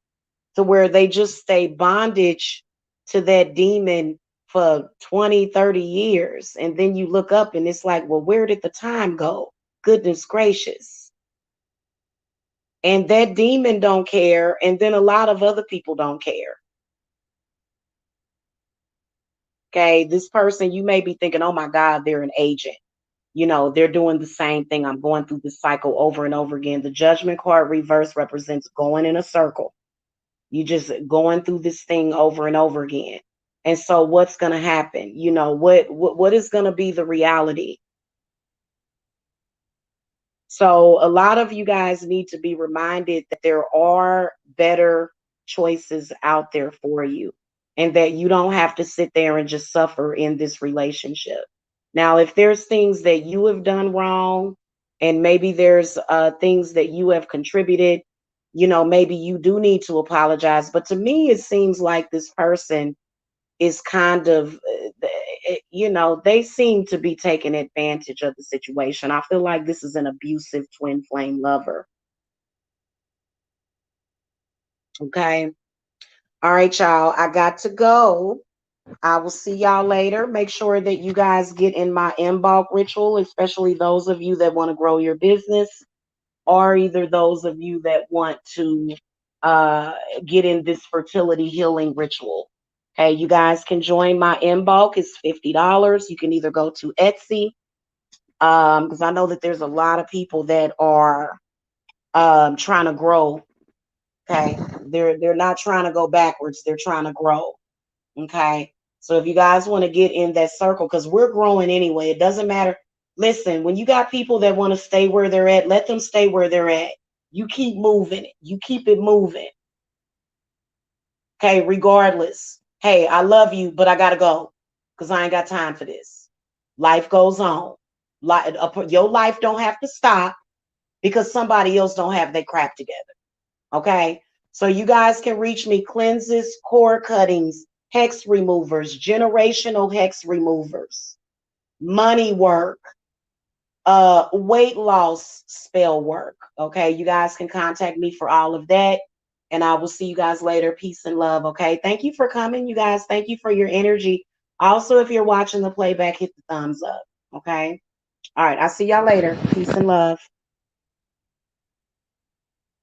to where they just stay bondage to that demon for 20, 30 years. And then you look up and it's like, well, where did the time go? Goodness gracious. And that demon don't care. And then a lot of other people don't care. Okay. This person, you may be thinking, oh my God, they're an agent. They're doing the same thing. I'm going through this cycle over and over again. The judgment card reverse represents going in a circle. You just going through this thing over and over again. And so what's going to happen? What is going to be the reality? So a lot of you guys need to be reminded that there are better choices out there for you and that you don't have to sit there and just suffer in this relationship. Now, if there's things that you have done wrong and maybe there's things that you have contributed, maybe you do need to apologize. But to me, it seems like this person is kind of, they seem to be taking advantage of the situation. I feel like this is an abusive twin flame lover. Okay. All right, y'all. I got to go. I will see y'all later. Make sure that you guys get in my inbox ritual, especially those of you that want to grow your business, or either those of you that want to uh, get in this fertility healing ritual. Okay, you guys can join my inbox. It's $50. You can either go to Etsy, because I know that there's a lot of people that are trying to grow. Okay, they're not trying to go backwards. They're trying to grow. Okay. So if you guys want to get in that circle, because we're growing anyway, it doesn't matter. Listen, when you got people that want to stay where they're at, let them stay where they're at. You keep moving it. You keep it moving. Okay. Regardless. Hey, I love you, but I got to go because I ain't got time for this. Life goes on. Your life don't have to stop because somebody else don't have their crap together. Okay. So you guys can reach me cleanses, core cuttings, hex removers, generational hex removers, money work, weight loss spell work. Okay. You guys can contact me for all of that. And I will see you guys later. Peace and love. Okay. Thank you for coming, you guys. Thank you for your energy. Also, if you're watching the playback, hit the thumbs up. Okay. All right. I'll see y'all later. Peace and love.